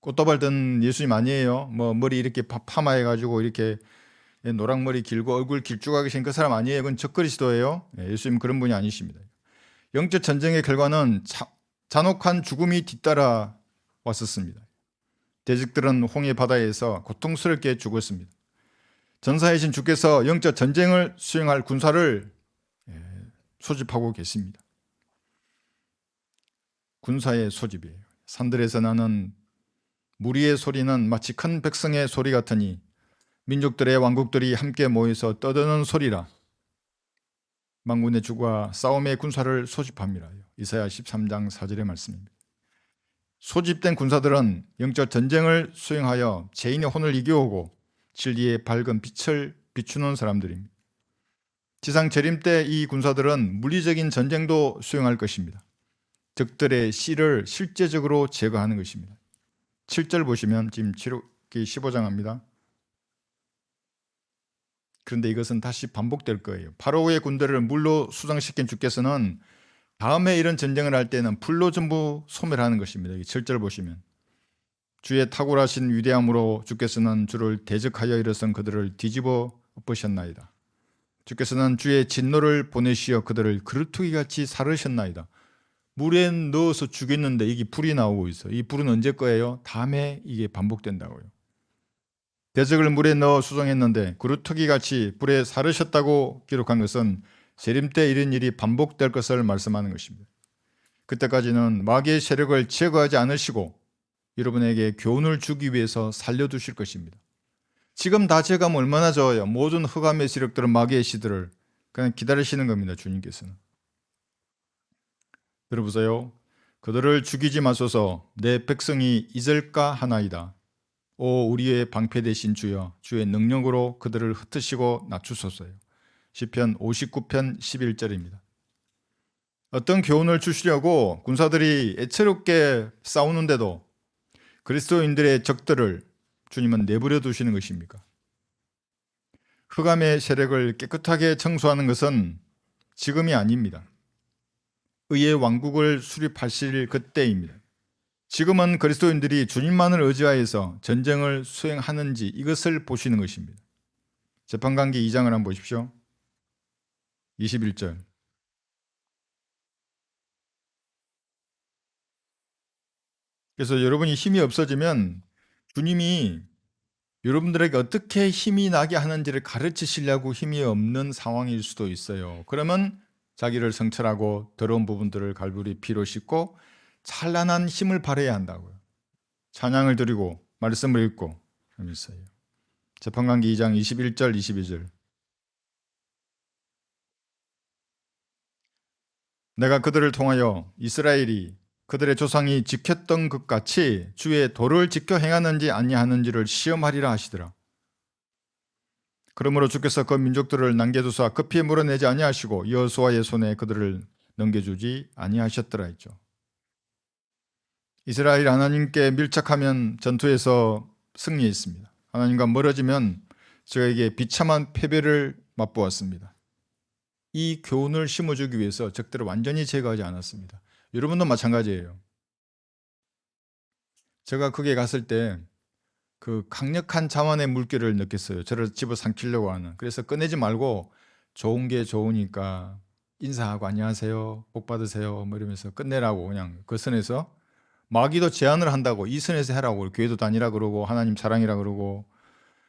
꽃다발 든 예수님 아니에요. 뭐 머리 이렇게 파마해가지고 이렇게 노랑머리 길고 얼굴 길쭉하게 생긴 그 사람 아니에요. 그건 적그리스도예요. 예수님 그런 분이 아니십니다. 영적 전쟁의 결과는 잔혹한 죽음이 뒤따라 왔었습니다. 대적들은 홍해 바다에서 고통스럽게 죽었습니다. 전사이신 주께서 영적 전쟁을 수행할 군사를 소집하고 계십니다. 군사의 소집이에요. 산들에서 나는 무리의 소리는 마치 큰 백성의 소리 같으니 민족들의 왕국들이 함께 모여서 떠드는 소리라. 만군의 주가 싸움의 군사를 소집합니다. 이사야 13장 4절의 말씀입니다. 소집된 군사들은 영적 전쟁을 수행하여 죄인의 혼을 이겨오고 진리의 밝은 빛을 비추는 사람들입니다. 지상 재림 때 이 군사들은 물리적인 전쟁도 수행할 것입니다. 적들의 씨를 실제적으로 제거하는 것입니다. 7절 보시면 지금 출애굽기 15장 합니다. 그런데 이것은 다시 반복될 거예요. 파로의 군대를 물로 수장시킨 주께서는 다음에 이런 전쟁을 할 때는 불로 전부 소멸하는 것입니다. 7절 보시면 주의 탁월하신 위대함으로 주께서는 주를 대적하여 일어선 그들을 뒤집어 엎으셨나이다. 주께서는 주의 진노를 보내시어 그들을 그루터기같이 사르셨나이다. 물에 넣어서 죽였는데 이게 불이 나오고 있어요. 이 불은 언제 거예요? 다음에 이게 반복된다고요. 대적을 물에 넣어 수정했는데 그루터기같이 불에 사르셨다고 기록한 것은 재림 때 이런 일이 반복될 것을 말씀하는 것입니다. 그때까지는 마귀의 세력을 제거하지 않으시고 여러분에게 교훈을 주기 위해서 살려두실 것입니다. 지금 다 제거하면 얼마나 좋아요. 모든 흑암의 세력들은 마귀의 시들을 그냥 기다리시는 겁니다. 주님께서는. 들어보세요. 그들을 죽이지 마소서 내 백성이 잊을까 하나이다. 오 우리의 방패 되신 주여 주의 능력으로 그들을 흩으시고 낮추소서요. 시편 59편 11절입니다. 어떤 교훈을 주시려고 군사들이 애처롭게 싸우는데도 그리스도인들의 적들을 주님은 내버려 두시는 것입니까? 흑암의 세력을 깨끗하게 청소하는 것은 지금이 아닙니다. 의의 왕국을 수립하실 그때입니다. 지금은 그리스도인들이 주님만을 의지하여서 전쟁을 수행하는지 이것을 보시는 것입니다. 재판관기 2장을 한번 보십시오. 21절. 그래서 여러분이 힘이 없어지면 주님이 여러분들에게 어떻게 힘이 나게 하는지를 가르치시려고 힘이 없는 상황일 수도 있어요. 그러면 자기를 성찰하고 더러운 부분들을 갈보리 피로 씻고 찬란한 힘을 발휘해야 한다고요. 찬양을 드리고 말씀을 읽고 하면서요. 재판관기 2장 21절 22절. 내가 그들을 통하여 이스라엘이 그들의 조상이 지켰던 것 같이 주의 도를 지켜 행하는지 아니하는지를 시험하리라 하시더라. 그러므로 주께서 그 민족들을 남겨두사 급히 물어내지 아니하시고 여호수아의 손에 그들을 넘겨주지 아니하셨더라 했죠. 이스라엘 하나님께 밀착하면 전투에서 승리했습니다. 하나님과 멀어지면 저에게 비참한 패배를 맛보았습니다. 이 교훈을 심어주기 위해서 적들을 완전히 제거하지 않았습니다. 여러분도 마찬가지예요. 제가 거기에 갔을 때 그 강력한 자만의 물결을 느꼈어요. 저를 집어삼키려고 하는. 그래서 꺼내지 말고 좋은 게 좋으니까 인사하고 안녕하세요, 복 받으세요 뭐 이러면서 끝내라고 그냥 그 선에서 마귀도 제안을 한다고 이 선에서 해라고 교회도 다니라 그러고 하나님 사랑이라 그러고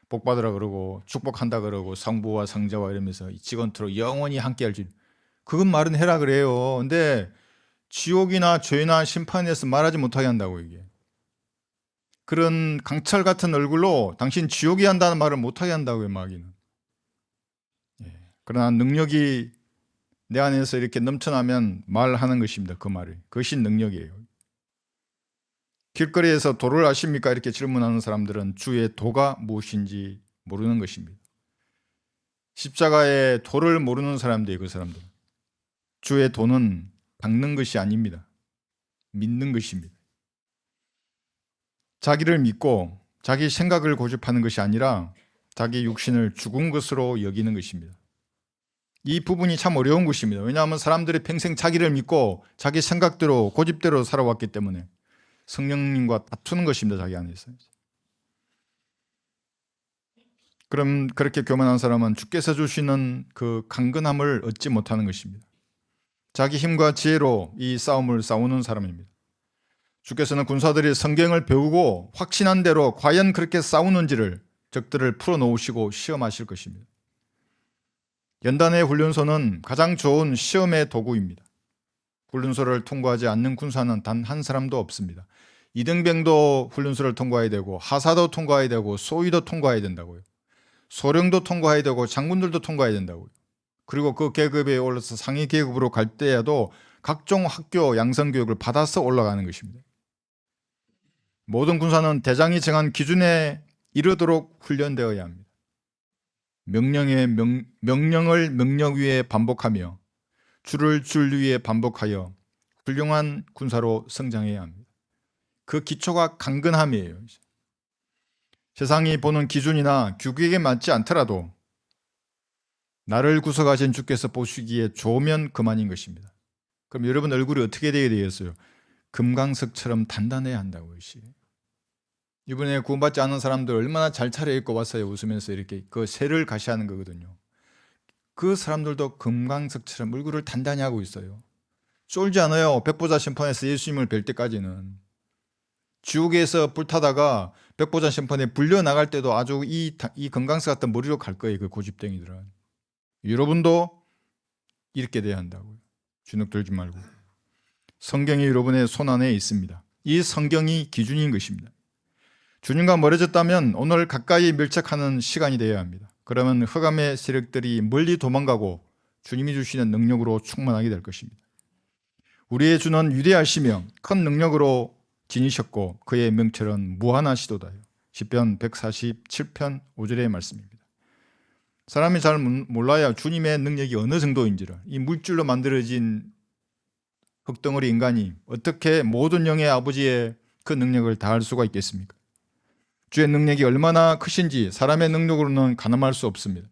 복 받으라 그러고 축복한다 그러고 성부와 성자와 이러면서 직원토록 영원히 함께 할지 그건 말은 해라 그래요. 근데 지옥이나 죄나 심판에서 말하지 못하게 한다고 이게. 그런 강철 같은 얼굴로 당신 지옥이 한다는 말을 못하게 한다고요. 마귀는. 그러나 능력이 내 안에서 이렇게 넘쳐나면 말하는 것입니다. 그 말을. 그것이 능력이에요. 길거리에서 도를 아십니까? 이렇게 질문하는 사람들은 주의 도가 무엇인지 모르는 것입니다. 십자가의 도를 모르는 사람들이에요. 그 사람들. 주의 도는 닦는 것이 아닙니다. 믿는 것입니다. 자기를 믿고 자기 생각을 고집하는 것이 아니라 자기 육신을 죽은 것으로 여기는 것입니다. 이 부분이 참 어려운 것입니다. 왜냐하면 사람들이 평생 자기를 믿고 자기 생각대로 고집대로 살아왔기 때문에 성령님과 다투는 것입니다. 자기 안에서. 그럼 그렇게 교만한 사람은 주께서 주시는 그 강건함을 얻지 못하는 것입니다. 자기 힘과 지혜로 이 싸움을 싸우는 사람입니다. 주께서는 군사들이 성경을 배우고 확신한 대로 과연 그렇게 싸우는지를 적들을 풀어놓으시고 시험하실 것입니다. 연단의 훈련소는 가장 좋은 시험의 도구입니다. 훈련소를 통과하지 않는 군사는 단 한 사람도 없습니다. 이등병도 훈련소를 통과해야 되고 하사도 통과해야 되고 소위도 통과해야 된다고요. 소령도 통과해야 되고 장군들도 통과해야 된다고요. 그리고 그 계급에 올라서 상위 계급으로 갈 때에도 각종 학교 양성교육을 받아서 올라가는 것입니다. 모든 군사는 대장이 정한 기준에 이르도록 훈련되어야 합니다. 명령을 명령 위에 반복하며 줄을 줄 위에 반복하여 훌륭한 군사로 성장해야 합니다. 그 기초가 강건함이에요. 세상이 보는 기준이나 규격에 맞지 않더라도 나를 구속하신 주께서 보시기에 좋으면 그만인 것입니다. 그럼 여러분 얼굴이 어떻게 되게 되겠어요? 금강석처럼 단단해야 한다고. 이번에 구원받지 않은 사람들 얼마나 잘 차려입고 왔어요. 웃으면서 이렇게 그 세를 가시하는 거거든요. 그 사람들도 금강석처럼 얼굴을 단단히 하고 있어요. 쫄지 않아요. 백보자 심판에서 예수님을 뵐 때까지는. 지옥에서 불타다가 백보자 심판에 불려 나갈 때도 아주 이 금강석 같은 머리로 갈 거예요. 그 고집땡이들은. 여러분도 이렇게 돼야 한다고요. 주눅 들지 말고. 성경이 여러분의 손 안에 있습니다. 이 성경이 기준인 것입니다. 주님과 멀어졌다면 오늘 가까이 밀착하는 시간이 되어야 합니다. 그러면 흑암의 세력들이 멀리 도망가고 주님이 주시는 능력으로 충만하게 될 것입니다. 우리의 주는 위대하시며 큰 능력으로 지니셨고 그의 명철은 무한하시도다. 시편 147편 5절의 말씀입니다. 사람이 잘 몰라야 주님의 능력이 어느 정도인지를, 이 물질로 만들어진 흙덩어리 인간이 어떻게 모든 영의 아버지의 그 능력을 다할 수가 있겠습니까? 주의 능력이 얼마나 크신지 사람의 능력으로는 가늠할 수 없습니다.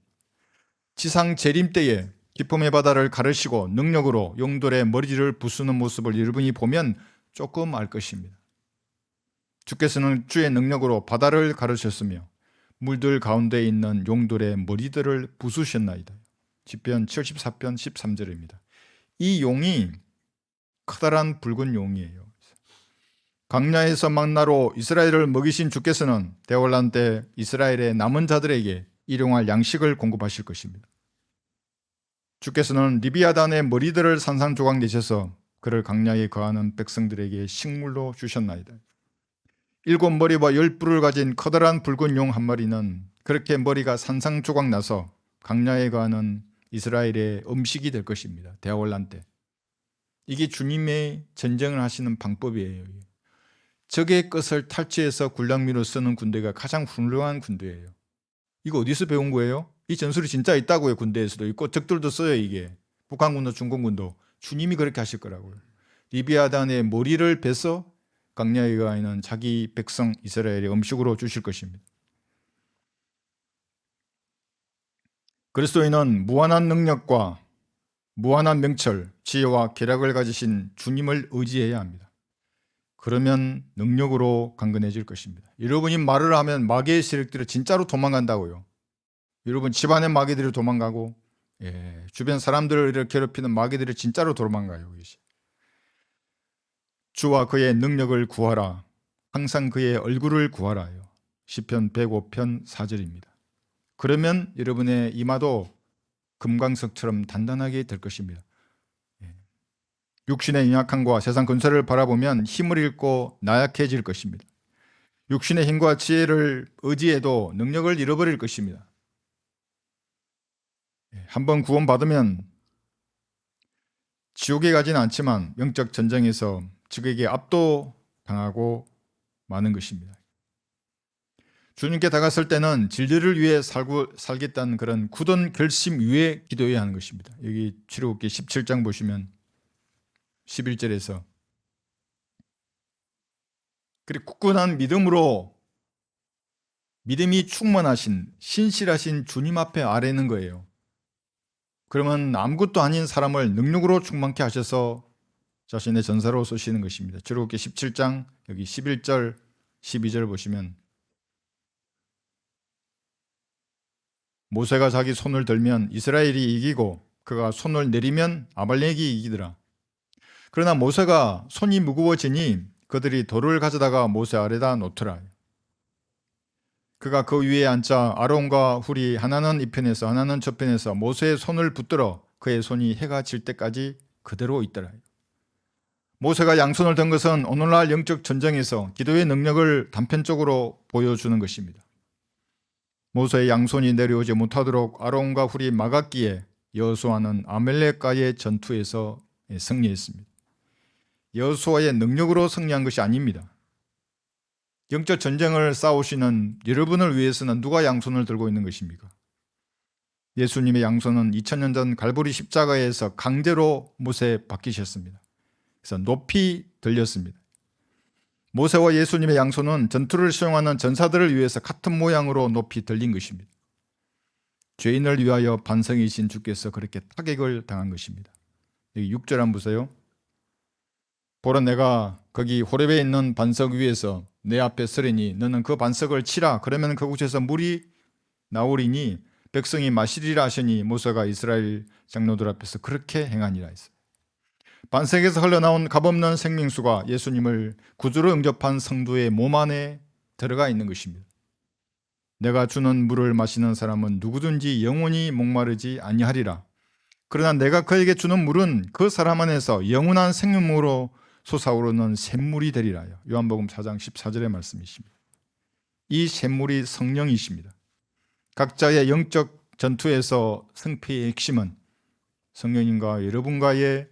지상 재림 때에 기쁨의 바다를 가르시고 능력으로 용돌의 머리를 부수는 모습을 여러분이 보면 조금 알 것입니다. 주께서는 주의 능력으로 바다를 가르셨으며 물들 가운데 있는 용돌의 머리들을 부수셨나이다. 시편 74편 13절입니다. 이 용이 커다란 붉은 용이에요. 광야에서 만나로 이스라엘을 먹이신 주께서는 대환란 때 이스라엘의 남은 자들에게 일용할 양식을 공급하실 것입니다. 주께서는 리비아단의 머리들을 산산조각 내셔서 그를 광야에 거하는 백성들에게 식물로 주셨나이다. 7머리와 10뿔을 가진 커다란 붉은 용 한 마리는 그렇게 머리가 산산조각 나서 광야에 거하는 이스라엘의 음식이 될 것입니다. 대환란 때. 이게 주님의 전쟁을 하시는 방법이에요. 적의 것을 탈취해서 군량미로 쓰는 군대가 가장 훌륭한 군대예요. 이거 어디서 배운 거예요? 이 전술이 진짜 있다고요. 군대에서도 있고 적들도 써요. 이게 북한군도 중공군도 주님이 그렇게 하실 거라고요. 리비아단의 머리를 베서 광야에 가 있는 자기 백성 이스라엘의 음식으로 주실 것입니다. 그리스도인은 무한한 능력과 무한한 명철, 지혜와 계략을 가지신 주님을 의지해야 합니다. 그러면 능력으로 강건해질 것입니다. 여러분이 말을 하면 마귀의 세력들이 진짜로 도망간다고요. 여러분 집안의 마귀들이 도망가고 주변 사람들을 괴롭히는 마귀들이 진짜로 도망가요. 주와 그의 능력을 구하라. 항상 그의 얼굴을 구하라요. 시편 105편 4절입니다. 그러면 여러분의 이마도 금강석처럼 단단하게 될 것입니다. 육신의 연약함과 세상 근세를 바라보면 힘을 잃고 나약해질 것입니다. 육신의 힘과 지혜를 의지해도 능력을 잃어버릴 것입니다. 한번 구원받으면 지옥에 가지는 않지만 영적 전쟁에서 적에게 압도당하고 마는 것입니다. 주님께 다가설 때는 진리를 위해 살겠다는 그런 굳은 결심 위에 기도해야 하는 것입니다. 여기 출애굽기 17장 보시면 11절에서 그리고 굳건한 믿음으로 믿음이 충만하신 신실하신 주님 앞에 아뢰는 거예요. 그러면 아무것도 아닌 사람을 능력으로 충만케 하셔서 자신의 전사로 쓰시는 것입니다. 출애굽기 17장 여기 11절 12절 보시면 모세가 자기 손을 들면 이스라엘이 이기고 그가 손을 내리면 아말렉이 이기더라. 그러나 모세가 손이 무거워지니 그들이 돌을 가져다가 모세 아래다 놓더라. 그가 그 위에 앉자 아론과 훌이 하나는 이편에서 하나는 저편에서 모세의 손을 붙들어 그의 손이 해가 질 때까지 그대로 있더라. 모세가 양손을 든 것은 오늘날 영적 전쟁에서 기도의 능력을 단편적으로 보여주는 것입니다. 모세의 양손이 내려오지 못하도록 아론과 훌이 막았기에 여호수아는 아말렉과의 전투에서 승리했습니다. 여호수아의 능력으로 승리한 것이 아닙니다. 영적 전쟁을 싸우시는 여러분을 위해서는 누가 양손을 들고 있는 것입니까? 예수님의 양손은 2000년 전 갈보리 십자가에서 강제로 못에 박히셨습니다. 그래서 높이 들렸습니다. 모세와 예수님의 양손은 전투를 수행하는 전사들을 위해서 같은 모양으로 높이 들린 것입니다. 죄인을 위하여 반성이신 주께서 그렇게 타격을 당한 것입니다. 여기 6절 한번 보세요. 보라, 내가 거기 호렙에 있는 반석 위에서 내 앞에 서리니 너는 그 반석을 치라. 그러면 그곳에서 물이 나오리니 백성이 마시리라 하시니 모세가 이스라엘 장로들 앞에서 그렇게 행하니라 했어요. 반석에서 흘러나온 값없는 생명수가 예수님을 구주로 영접한 성도의 몸 안에 들어가 있는 것입니다. 내가 주는 물을 마시는 사람은 누구든지 영원히 목마르지 아니하리라. 그러나 내가 그에게 주는 물은 그 사람 안에서 영원한 생명으로 솟아오르는 샘물이 되리라. 요한복음 4장 14절의 말씀이십니다. 이 샘물이 성령이십니다. 각자의 영적 전투에서 승패의 핵심은 성령님과 여러분과의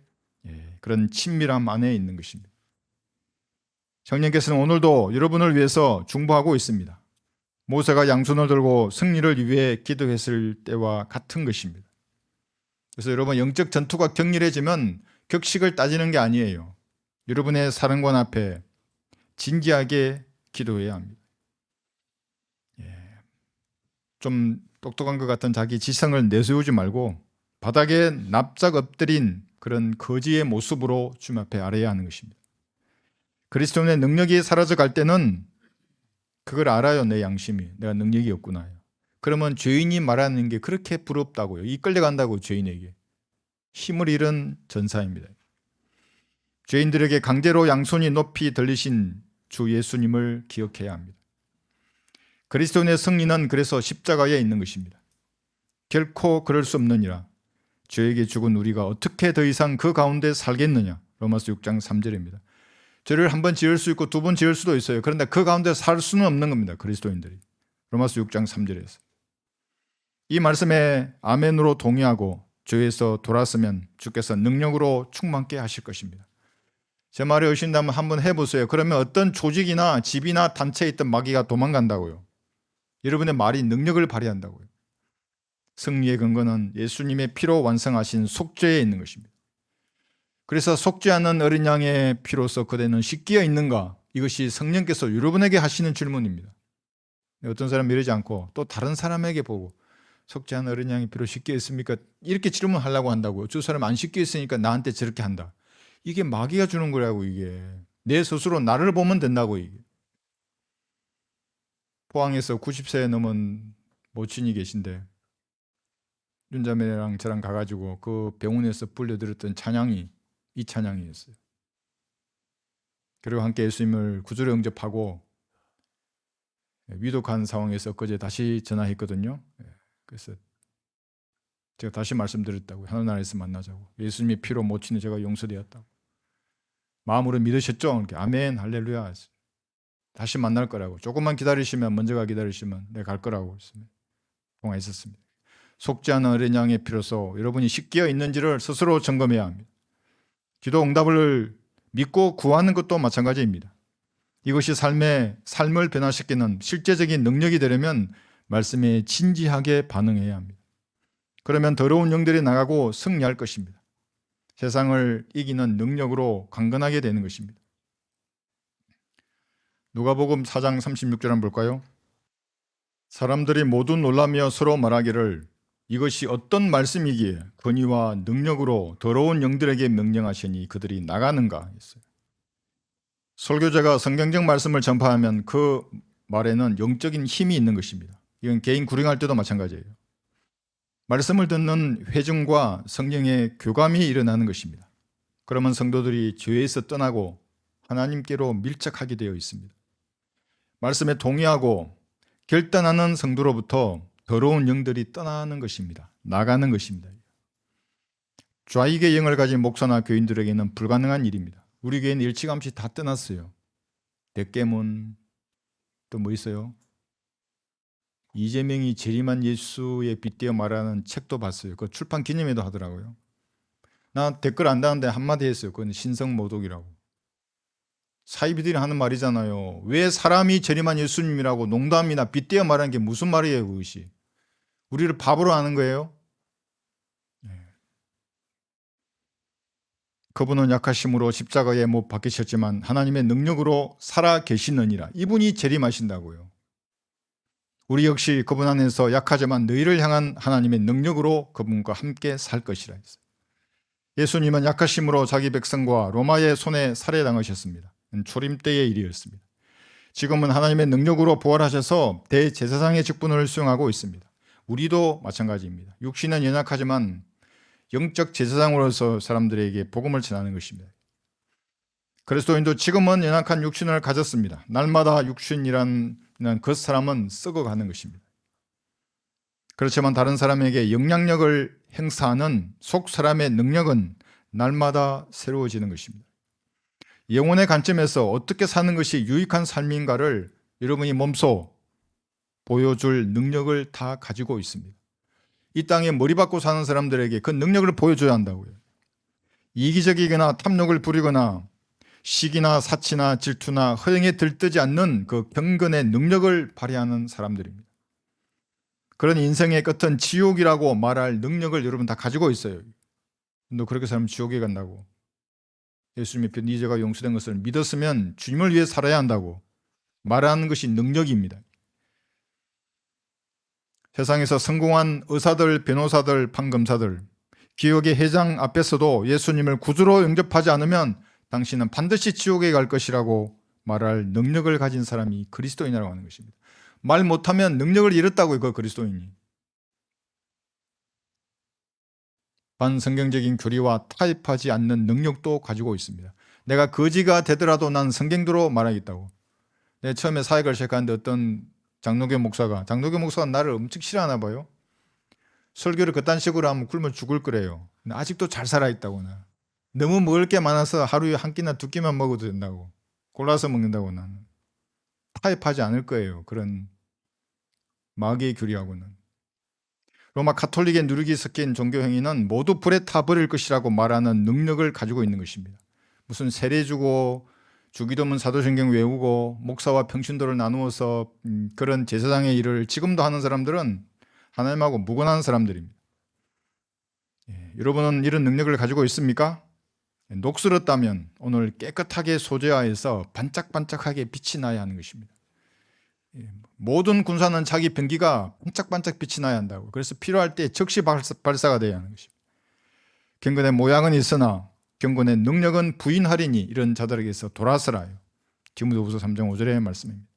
그런 친밀함 안에 있는 것입니다. 성령께서는 오늘도 여러분을 위해서 중보하고 있습니다. 모세가 양손을 들고 승리를 위해 기도했을 때와 같은 것입니다. 그래서 여러분, 영적 전투가 격렬해지면 격식을 따지는 게 아니에요. 여러분의 사령관 앞에 진지하게 기도해야 합니다. 좀 똑똑한 것 같은 자기 지성을 내세우지 말고 바닥에 납작 엎드린 그런 거지의 모습으로 주님 앞에 아뢰야 하는 것입니다. 그리스도인의 능력이 사라져 갈 때는 그걸 알아요. 내 양심이 내가 능력이 없구나. 그러면 죄인이 말하는 게 그렇게 부럽다고요. 이끌려간다고. 죄인에게 힘을 잃은 전사입니다. 죄인들에게 강제로 양손이 높이 들리신 주 예수님을 기억해야 합니다. 그리스도인의 승리는 그래서 십자가에 있는 것입니다. 결코 그럴 수 없느니라. 죄에게 죽은 우리가 어떻게 더 이상 그 가운데 살겠느냐. 로마서 6장 3절입니다. 죄를 한 번 지을 수 있고 두 번 지을 수도 있어요. 그런데 그 가운데 살 수는 없는 겁니다. 그리스도인들이. 로마서 6장 3절에서. 이 말씀에 아멘으로 동의하고 죄에서 돌았으면 주께서 능력으로 충만케 하실 것입니다. 제 말에 의심다면 한번 해보세요. 그러면 어떤 조직이나 집이나 단체에 있던 마귀가 도망간다고요. 여러분의 말이 능력을 발휘한다고요. 승리의 근거는 예수님의 피로 완성하신 속죄에 있는 것입니다. 그래서 속죄하는 어린 양의 피로서 그대는 씻기어 있는가? 이것이 성령께서 여러분에게 하시는 질문입니다. 어떤 사람은 이러지 않고 또 다른 사람에게 보고 속죄하는 어린 양의 피로 씻기어 있습니까? 이렇게 질문하려고 한다고요. 저 사람 안 씻기어 있으니까 나한테 저렇게 한다. 이게 마귀가 주는 거라고. 이게 내 스스로 나를 보면 된다고. 이게 포항에서 90세 넘은 모친이 계신데 윤자매랑 저랑 가가지고 그 병원에서 불려드렸던 찬양이 이 찬양이었어요. 그리고 함께 예수님을 구주로 영접하고 위독한 상황에서 그제 다시 전화했거든요. 그래서 제가 다시 말씀드렸다고요. 하늘나라에서 만나자고. 예수님의 피로 모친이 제가 용서되었다고. 마음으로 믿으셨죠? 이렇게 아멘 할렐루야. 다시 만날 거라고. 조금만 기다리시면, 먼저가 기다리시면 내가 갈 거라고 통화했었습니다. 속죄하는 어린 양의 피로서 여러분이 씻겨 있는지를 스스로 점검해야 합니다. 기도 응답을 믿고 구하는 것도 마찬가지입니다. 이것이 삶을 변화시키는 실제적인 능력이 되려면 말씀에 진지하게 반응해야 합니다. 그러면 더러운 영들이 나가고 승리할 것입니다. 세상을 이기는 능력으로 강건하게 되는 것입니다. 누가복음 4장 36절 한번 볼까요? 사람들이 모두 놀라며 서로 말하기를 이것이 어떤 말씀이기에 권위와 능력으로 더러운 영들에게 명령하시니 그들이 나가는가 했어요. 설교자가 성경적 말씀을 전파하면 그 말에는 영적인 힘이 있는 것입니다. 이건 개인 구령할 때도 마찬가지예요. 말씀을 듣는 회중과 성령의 교감이 일어나는 것입니다. 그러면 성도들이 죄에서 떠나고 하나님께로 밀착하게 되어 있습니다. 말씀에 동의하고 결단하는 성도로부터 더러운 영들이 떠나는 것입니다. 나가는 것입니다. 좌익의 영을 가진 목사나 교인들에게는 불가능한 일입니다. 우리 교회는 일찌감치 다 떠났어요. 대깨문 또 뭐 있어요? 이재명이 재림한 예수에 빗대어 말하는 책도 봤어요. 그 출판 기념회도 하더라고요. 나 댓글 안 다는데 한마디 했어요. 그건 신성모독이라고. 사이비들이 하는 말이잖아요. 왜 사람이 재림한 예수님이라고 농담이나 빗대어 말하는 게 무슨 말이에요, 그것이? 우리를 바보로 하는 거예요? 그분은 약하심으로 십자가에 못 박히셨지만 하나님의 능력으로 살아 계시느니라. 이분이 재림하신다고요. 우리 역시 그분 안에서 약하지만 너희를 향한 하나님의 능력으로 그분과 함께 살 것이라 했어요. 예수님은 약하심으로 자기 백성과 로마의 손에 살해당하셨습니다. 초림 때의 일이었습니다. 지금은 하나님의 능력으로 부활하셔서 대제사장의 직분을 수행하고 있습니다. 우리도 마찬가지입니다. 육신은 연약하지만 영적 제사장으로서 사람들에게 복음을 전하는 것입니다. 그리스도인도 지금은 연약한 육신을 가졌습니다. 날마다 육신이라는 그 사람은 썩어가는 것입니다. 그렇지만 다른 사람에게 영향력을 행사하는 속 사람의 능력은 날마다 새로워지는 것입니다. 영혼의 관점에서 어떻게 사는 것이 유익한 삶인가를 여러분이 몸소 보여줄 능력을 다 가지고 있습니다. 이 땅에 머리 받고 사는 사람들에게 그 능력을 보여줘야 한다고요. 이기적이거나 탐욕을 부리거나 시기나 사치나 질투나 허영에 들뜨지 않는 그 경건의 능력을 발휘하는 사람들입니다. 그런 인생의 끝은 지옥이라고 말할 능력을 여러분 다 가지고 있어요. 너 그렇게 살면 지옥에 간다고. 예수님의 피 네 죄가 용서된 것을 믿었으면 주님을 위해 살아야 한다고 말하는 것이 능력입니다. 세상에서 성공한 의사들, 변호사들, 판검사들, 기업의 회장 앞에서도 예수님을 구주로 영접하지 않으면 당신은 반드시 지옥에 갈 것이라고 말할 능력을 가진 사람이 그리스도인이라고 하는 것입니다. 말 못하면 능력을 잃었다고요, 그 그리스도인이. 반성경적인 교리와 타협하지 않는 능력도 가지고 있습니다. 내가 거지가 되더라도 난 성경대로 말하겠다고. 내가 처음에 사역을 시작하는데 어떤 장로교 목사가 나를 엄청 싫어하나 봐요. 설교를 그딴 식으로 하면 굶어 죽을 거래요. 아직도 잘 살아있다고. 나 너무 먹을 게 많아서 하루에 한 끼나 두 끼만 먹어도 된다고. 골라서 먹는다고. 나는 타협하지 않을 거예요. 그런 마귀의 교리하고는. 로마 가톨릭의 누룩이 섞인 종교 행위는 모두 불에 타버릴 것이라고 말하는 능력을 가지고 있는 것입니다. 무슨 세례 주고 주기도문 사도신경 외우고 목사와 평신도를 나누어서 그런 제사장의 일을 지금도 하는 사람들은 하나님하고 무관한 사람들입니다. 여러분은 이런 능력을 가지고 있습니까? 녹슬었다면 오늘 깨끗하게 소재화해서 반짝반짝하게 빛이 나야 하는 것입니다. 모든 군사는 자기 병기가 반짝반짝 빛이 나야 한다고. 그래서 필요할 때 즉시 발사가 돼야 하는 것입니다. 경건의 모양은 있으나 경건의 능력은 부인하리니 이런 자들에게서 돌아서라요. 디모데후서 3장 5절의 말씀입니다.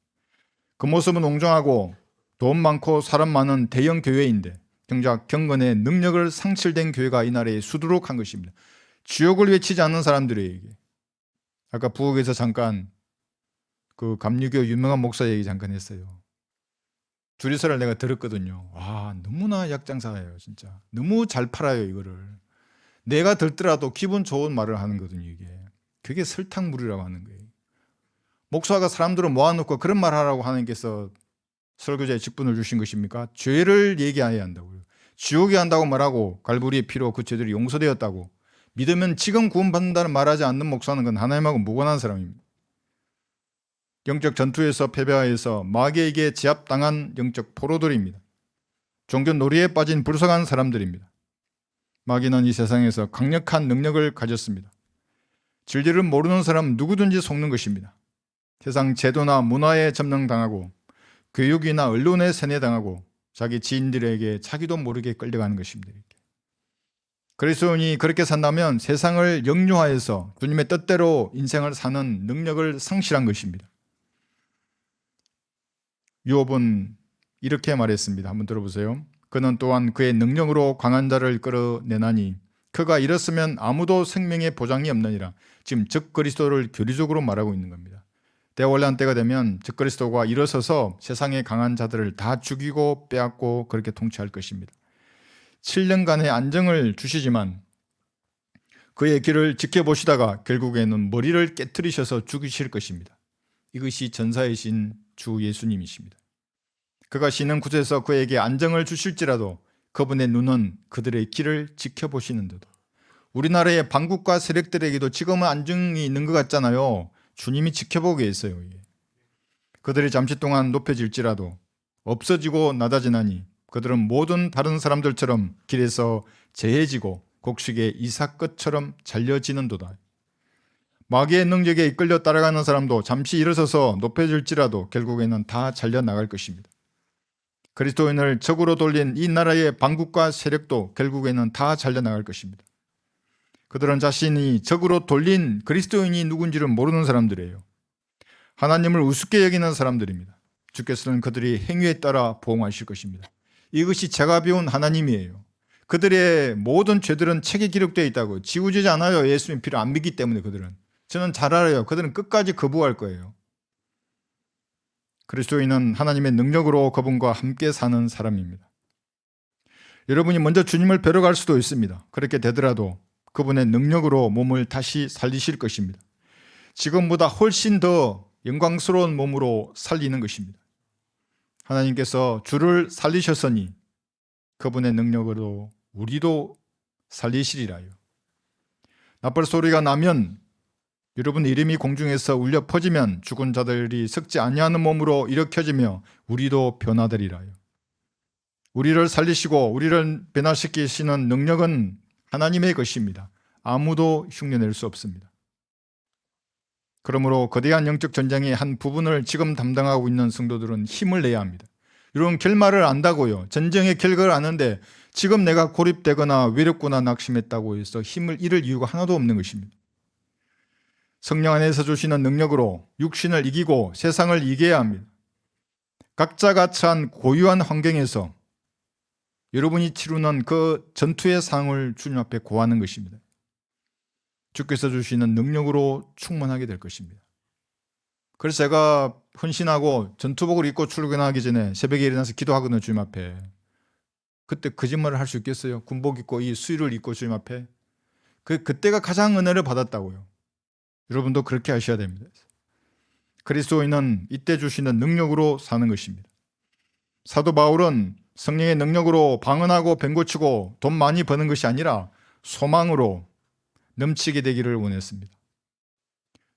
그 모습은 웅장하고 돈 많고 사람 많은 대형 교회인데 정작 경건의 능력을 상실된 교회가 이 나라에 수두룩한 것입니다. 지옥을 외치지 않는 사람들에게. 아까 부엌에서 잠깐 그 감리교 유명한 목사 얘기 잠깐 했어요. 주리서를 내가 들었거든요. 와, 너무나 약장사예요, 진짜. 너무 잘 팔아요, 이거를. 내가 들더라도 기분 좋은 말을 하는 거거든요, 이게. 그게 설탕물이라고 하는 거예요. 목사가 사람들을 모아놓고 그런 말 하라고 하나님께서 설교자의 직분을 주신 것입니까? 죄를 얘기해야 한다고요. 지옥에 한다고 말하고 갈보리의 피로 그 죄들이 용서되었다고 믿으면 지금 구원받는다는 말하지 않는 목사는 그건 하나님하고 무관한 사람입니다. 영적 전투에서 패배하여서 마귀에게 제압당한 영적 포로들입니다. 종교 놀이에 빠진 불쌍한 사람들입니다. 마귀는 이 세상에서 강력한 능력을 가졌습니다. 진리를 모르는 사람 누구든지 속는 것입니다. 세상 제도나 문화에 점령당하고 교육이나 언론에 세뇌당하고 자기 지인들에게 자기도 모르게 끌려가는 것입니다. 그리스도인이 그렇게 산다면 세상을 역류하여서 주님의 뜻대로 인생을 사는 능력을 상실한 것입니다. 욥은 이렇게 말했습니다. 한번 들어보세요. 그는 또한 그의 능력으로 강한 자를 끌어내나니 그가 이렇으면 아무도 생명의 보장이 없느니라. 지금 적그리스도를 교리적으로 말하고 있는 겁니다. 대원란 때가 되면 적그리스도가 일어서서 세상의 강한 자들을 다 죽이고 빼앗고 그렇게 통치할 것입니다. 7년간의 안정을 주시지만 그의 길을 지켜보시다가 결국에는 머리를 깨트리셔서 죽이실 것입니다. 이것이 전사이신 주 예수님이십니다. 그가 쉬는 곳에서 그에게 안정을 주실지라도 그분의 눈은 그들의 길을 지켜보시는데도 우리나라의 반국가 세력들에게도 지금은 안정이 있는 것 같잖아요. 주님이 지켜보고 계세요. 그들이 잠시 동안 높여질지라도 없어지고 낮아지나니 그들은 모든 다른 사람들처럼 길에서 제해지고 곡식의 이삭꽃처럼 잘려지는도다. 마귀의 능력에 이끌려 따라가는 사람도 잠시 일어서서 높여질지라도 결국에는 다 잘려나갈 것입니다. 그리스도인을 적으로 돌린 이 나라의 반국과 세력도 결국에는 다 잘려나갈 것입니다. 그들은 자신이 적으로 돌린 그리스도인이 누군지를 모르는 사람들이에요. 하나님을 우습게 여기는 사람들입니다. 주께서는 그들이 행위에 따라 보응하실 것입니다. 이것이 제가 배운 하나님이에요. 그들의 모든 죄들은 책에 기록되어 있다고. 지우지지 않아요. 예수님 필요 안 믿기 때문에 그들은. 저는 잘 알아요. 그들은 끝까지 거부할 거예요. 그리스도인은 하나님의 능력으로 그분과 함께 사는 사람입니다. 여러분이 먼저 주님을 뵈러 갈 수도 있습니다. 그렇게 되더라도 그분의 능력으로 몸을 다시 살리실 것입니다. 지금보다 훨씬 더 영광스러운 몸으로 살리는 것입니다. 하나님께서 주를 살리셨으니 그분의 능력으로 우리도 살리시리라요. 나팔 소리가 나면 여러분 이름이 공중에서 울려 퍼지면 죽은 자들이 썩지 아니하는 몸으로 일으켜지며 우리도 변화되리라요. 우리를 살리시고 우리를 변화시키시는 능력은 하나님의 것입니다. 아무도 흉내낼 수 없습니다. 그러므로 거대한 영적 전쟁의 한 부분을 지금 담당하고 있는 성도들은 힘을 내야 합니다. 이런 결말을 안다고요. 전쟁의 결과를 아는데 지금 내가 고립되거나 외롭거나 낙심했다고 해서 힘을 잃을 이유가 하나도 없는 것입니다. 성령 안에서 주시는 능력으로 육신을 이기고 세상을 이겨야 합니다. 각자가 처한 고유한 환경에서 여러분이 치르는 그 전투의 상을 주님 앞에 고하는 것입니다. 주께서 주시는 능력으로 충만하게 될 것입니다. 그래서 제가 헌신하고 전투복을 입고 출근하기 전에 새벽에 일어나서 기도하거든요. 주님 앞에. 그때 거짓말을 할 수 있겠어요? 군복 입고 이 수의를 입고 주님 앞에. 그때가 가장 은혜를 받았다고요. 여러분도 그렇게 하셔야 됩니다. 그리스도인은 이때 주시는 능력으로 사는 것입니다. 사도 바울은 성령의 능력으로 방언하고 뱀고치고 돈 많이 버는 것이 아니라 소망으로 넘치게 되기를 원했습니다.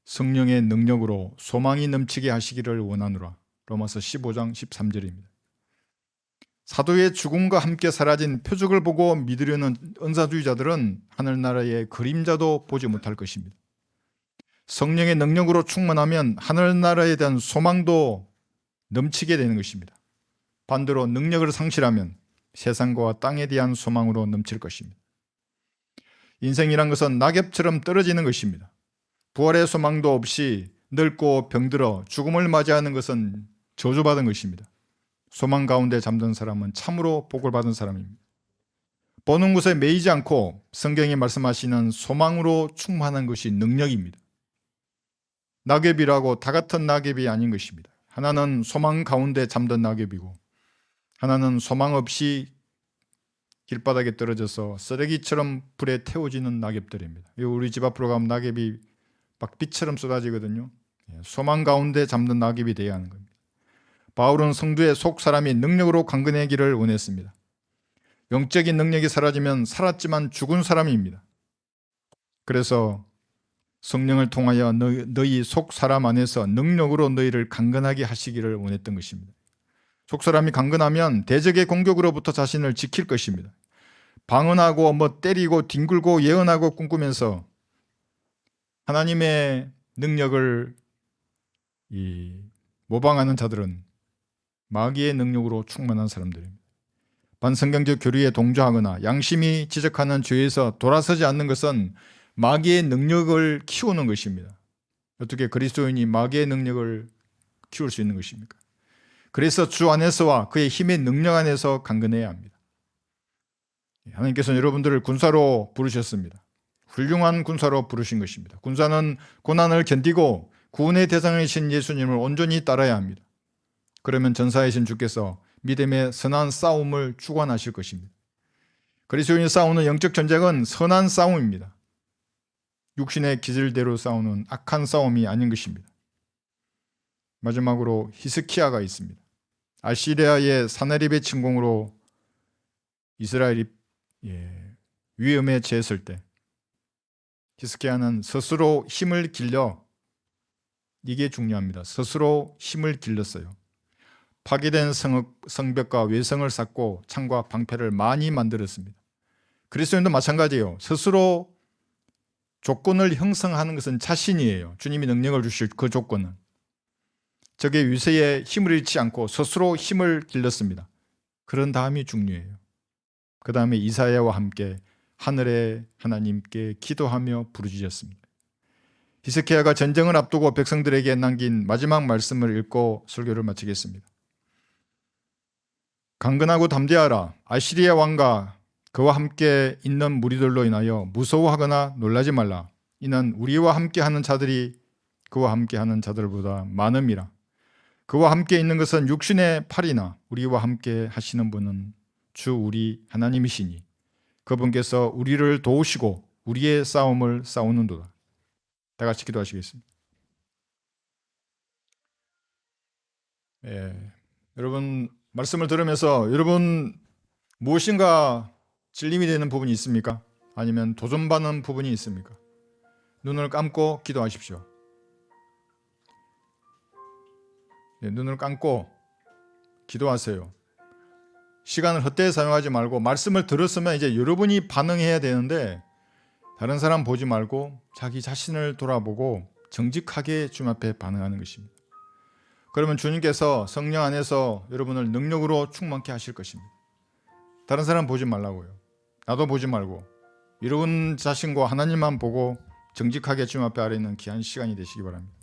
성령의 능력으로 소망이 넘치게 하시기를 원하노라. 로마서 15장 13절입니다. 사도의 죽음과 함께 사라진 표적을 보고 믿으려는 은사주의자들은 하늘나라의 그림자도 보지 못할 것입니다. 성령의 능력으로 충만하면 하늘나라에 대한 소망도 넘치게 되는 것입니다. 반대로 능력을 상실하면 세상과 땅에 대한 소망으로 넘칠 것입니다. 인생이란 것은 낙엽처럼 떨어지는 것입니다. 부활의 소망도 없이 늙고 병들어 죽음을 맞이하는 것은 저주받은 것입니다. 소망 가운데 잠든 사람은 참으로 복을 받은 사람입니다. 보는 것에 매이지 않고 성경이 말씀하시는 소망으로 충만한 것이 능력입니다. 낙엽이라고 다 같은 낙엽이 아닌 것입니다. 하나는 소망 가운데 잠든 낙엽이고 하나는 소망 없이 길바닥에 떨어져서 쓰레기처럼 불에 태워지는 낙엽들입니다. 우리 집 앞으로 가면 낙엽이 막 빛처럼 쏟아지거든요. 소망 가운데 잠든 낙엽이 되어야 하는 겁니다. 바울은 성도의 속 사람이 능력으로 강건해지기를 원했습니다. 영적인 능력이 사라지면 살았지만 죽은 사람입니다. 그래서 성령을 통하여 너희 속 사람 안에서 능력으로 너희를 강건하게 하시기를 원했던 것입니다. 속 사람이 강건하면 대적의 공격으로부터 자신을 지킬 것입니다. 방언하고 때리고 뒹굴고 예언하고 꿈꾸면서 하나님의 능력을 모방하는 자들은 마귀의 능력으로 충만한 사람들입니다. 반성경적 교리에 동조하거나 양심이 지적하는 죄에서 돌아서지 않는 것은 마귀의 능력을 키우는 것입니다. 어떻게 그리스도인이 마귀의 능력을 키울 수 있는 것입니까? 그래서 주 안에서와 그의 힘의 능력 안에서 강건해야 합니다. 하나님께서는 여러분들을 군사로 부르셨습니다. 훌륭한 군사로 부르신 것입니다. 군사는 고난을 견디고 구원의 대상이신 예수님을 온전히 따라야 합니다. 그러면 전사이신 주께서 믿음의 선한 싸움을 주관하실 것입니다. 그리스도인이 싸우는 영적 전쟁은 선한 싸움입니다. 육신의 기질대로 싸우는 악한 싸움이 아닌 것입니다. 마지막으로 히스키야가 있습니다. 아시리아의 사나립의 침공으로 이스라엘이 위험에 처했을 때 히스키야는 스스로 힘을 길러, 이게 중요합니다. 스스로 힘을 길렀어요. 파괴된 성벽과 외성을 쌓고 창과 방패를 많이 만들었습니다. 그리스도인도 마찬가지예요. 스스로 조건을 형성하는 것은 자신이에요. 주님이 능력을 주실 그 조건은. 적의 위세에 힘을 잃지 않고 스스로 힘을 길렀습니다. 그런 다음이 중요해요. 그 다음에 이사야와 함께 하늘의 하나님께 기도하며 부르짖었습니다. 히스기야가 전쟁을 앞두고 백성들에게 남긴 마지막 말씀을 읽고 설교를 마치겠습니다. 강건하고 담대하라. 아시리아 왕과 그와 함께 있는 무리들로 인하여 무서워하거나 놀라지 말라. 이는 우리와 함께하는 자들이 그와 함께하는 자들보다 많음이라. 그와 함께 있는 것은 육신의 팔이나 우리와 함께 하시는 분은 주 우리 하나님이시니 그분께서 우리를 도우시고 우리의 싸움을 싸우는도다. 다 같이 기도하시겠습니다. 여러분 말씀을 들으면서 여러분 무엇인가 질림이 되는 부분이 있습니까? 아니면 도전받는 부분이 있습니까? 눈을 감고 기도하십시오. 눈을 감고 기도하세요. 시간을 헛되이 사용하지 말고 말씀을 들었으면 이제 여러분이 반응해야 되는데 다른 사람 보지 말고 자기 자신을 돌아보고 정직하게 주님 앞에 반응하는 것입니다. 그러면 주님께서 성령 안에서 여러분을 능력으로 충만케 하실 것입니다. 다른 사람 보지 말라고요. 나도 보지 말고 여러분 자신과 하나님만 보고 정직하게 주님 앞에 아뢰는 귀한 시간이 되시기 바랍니다.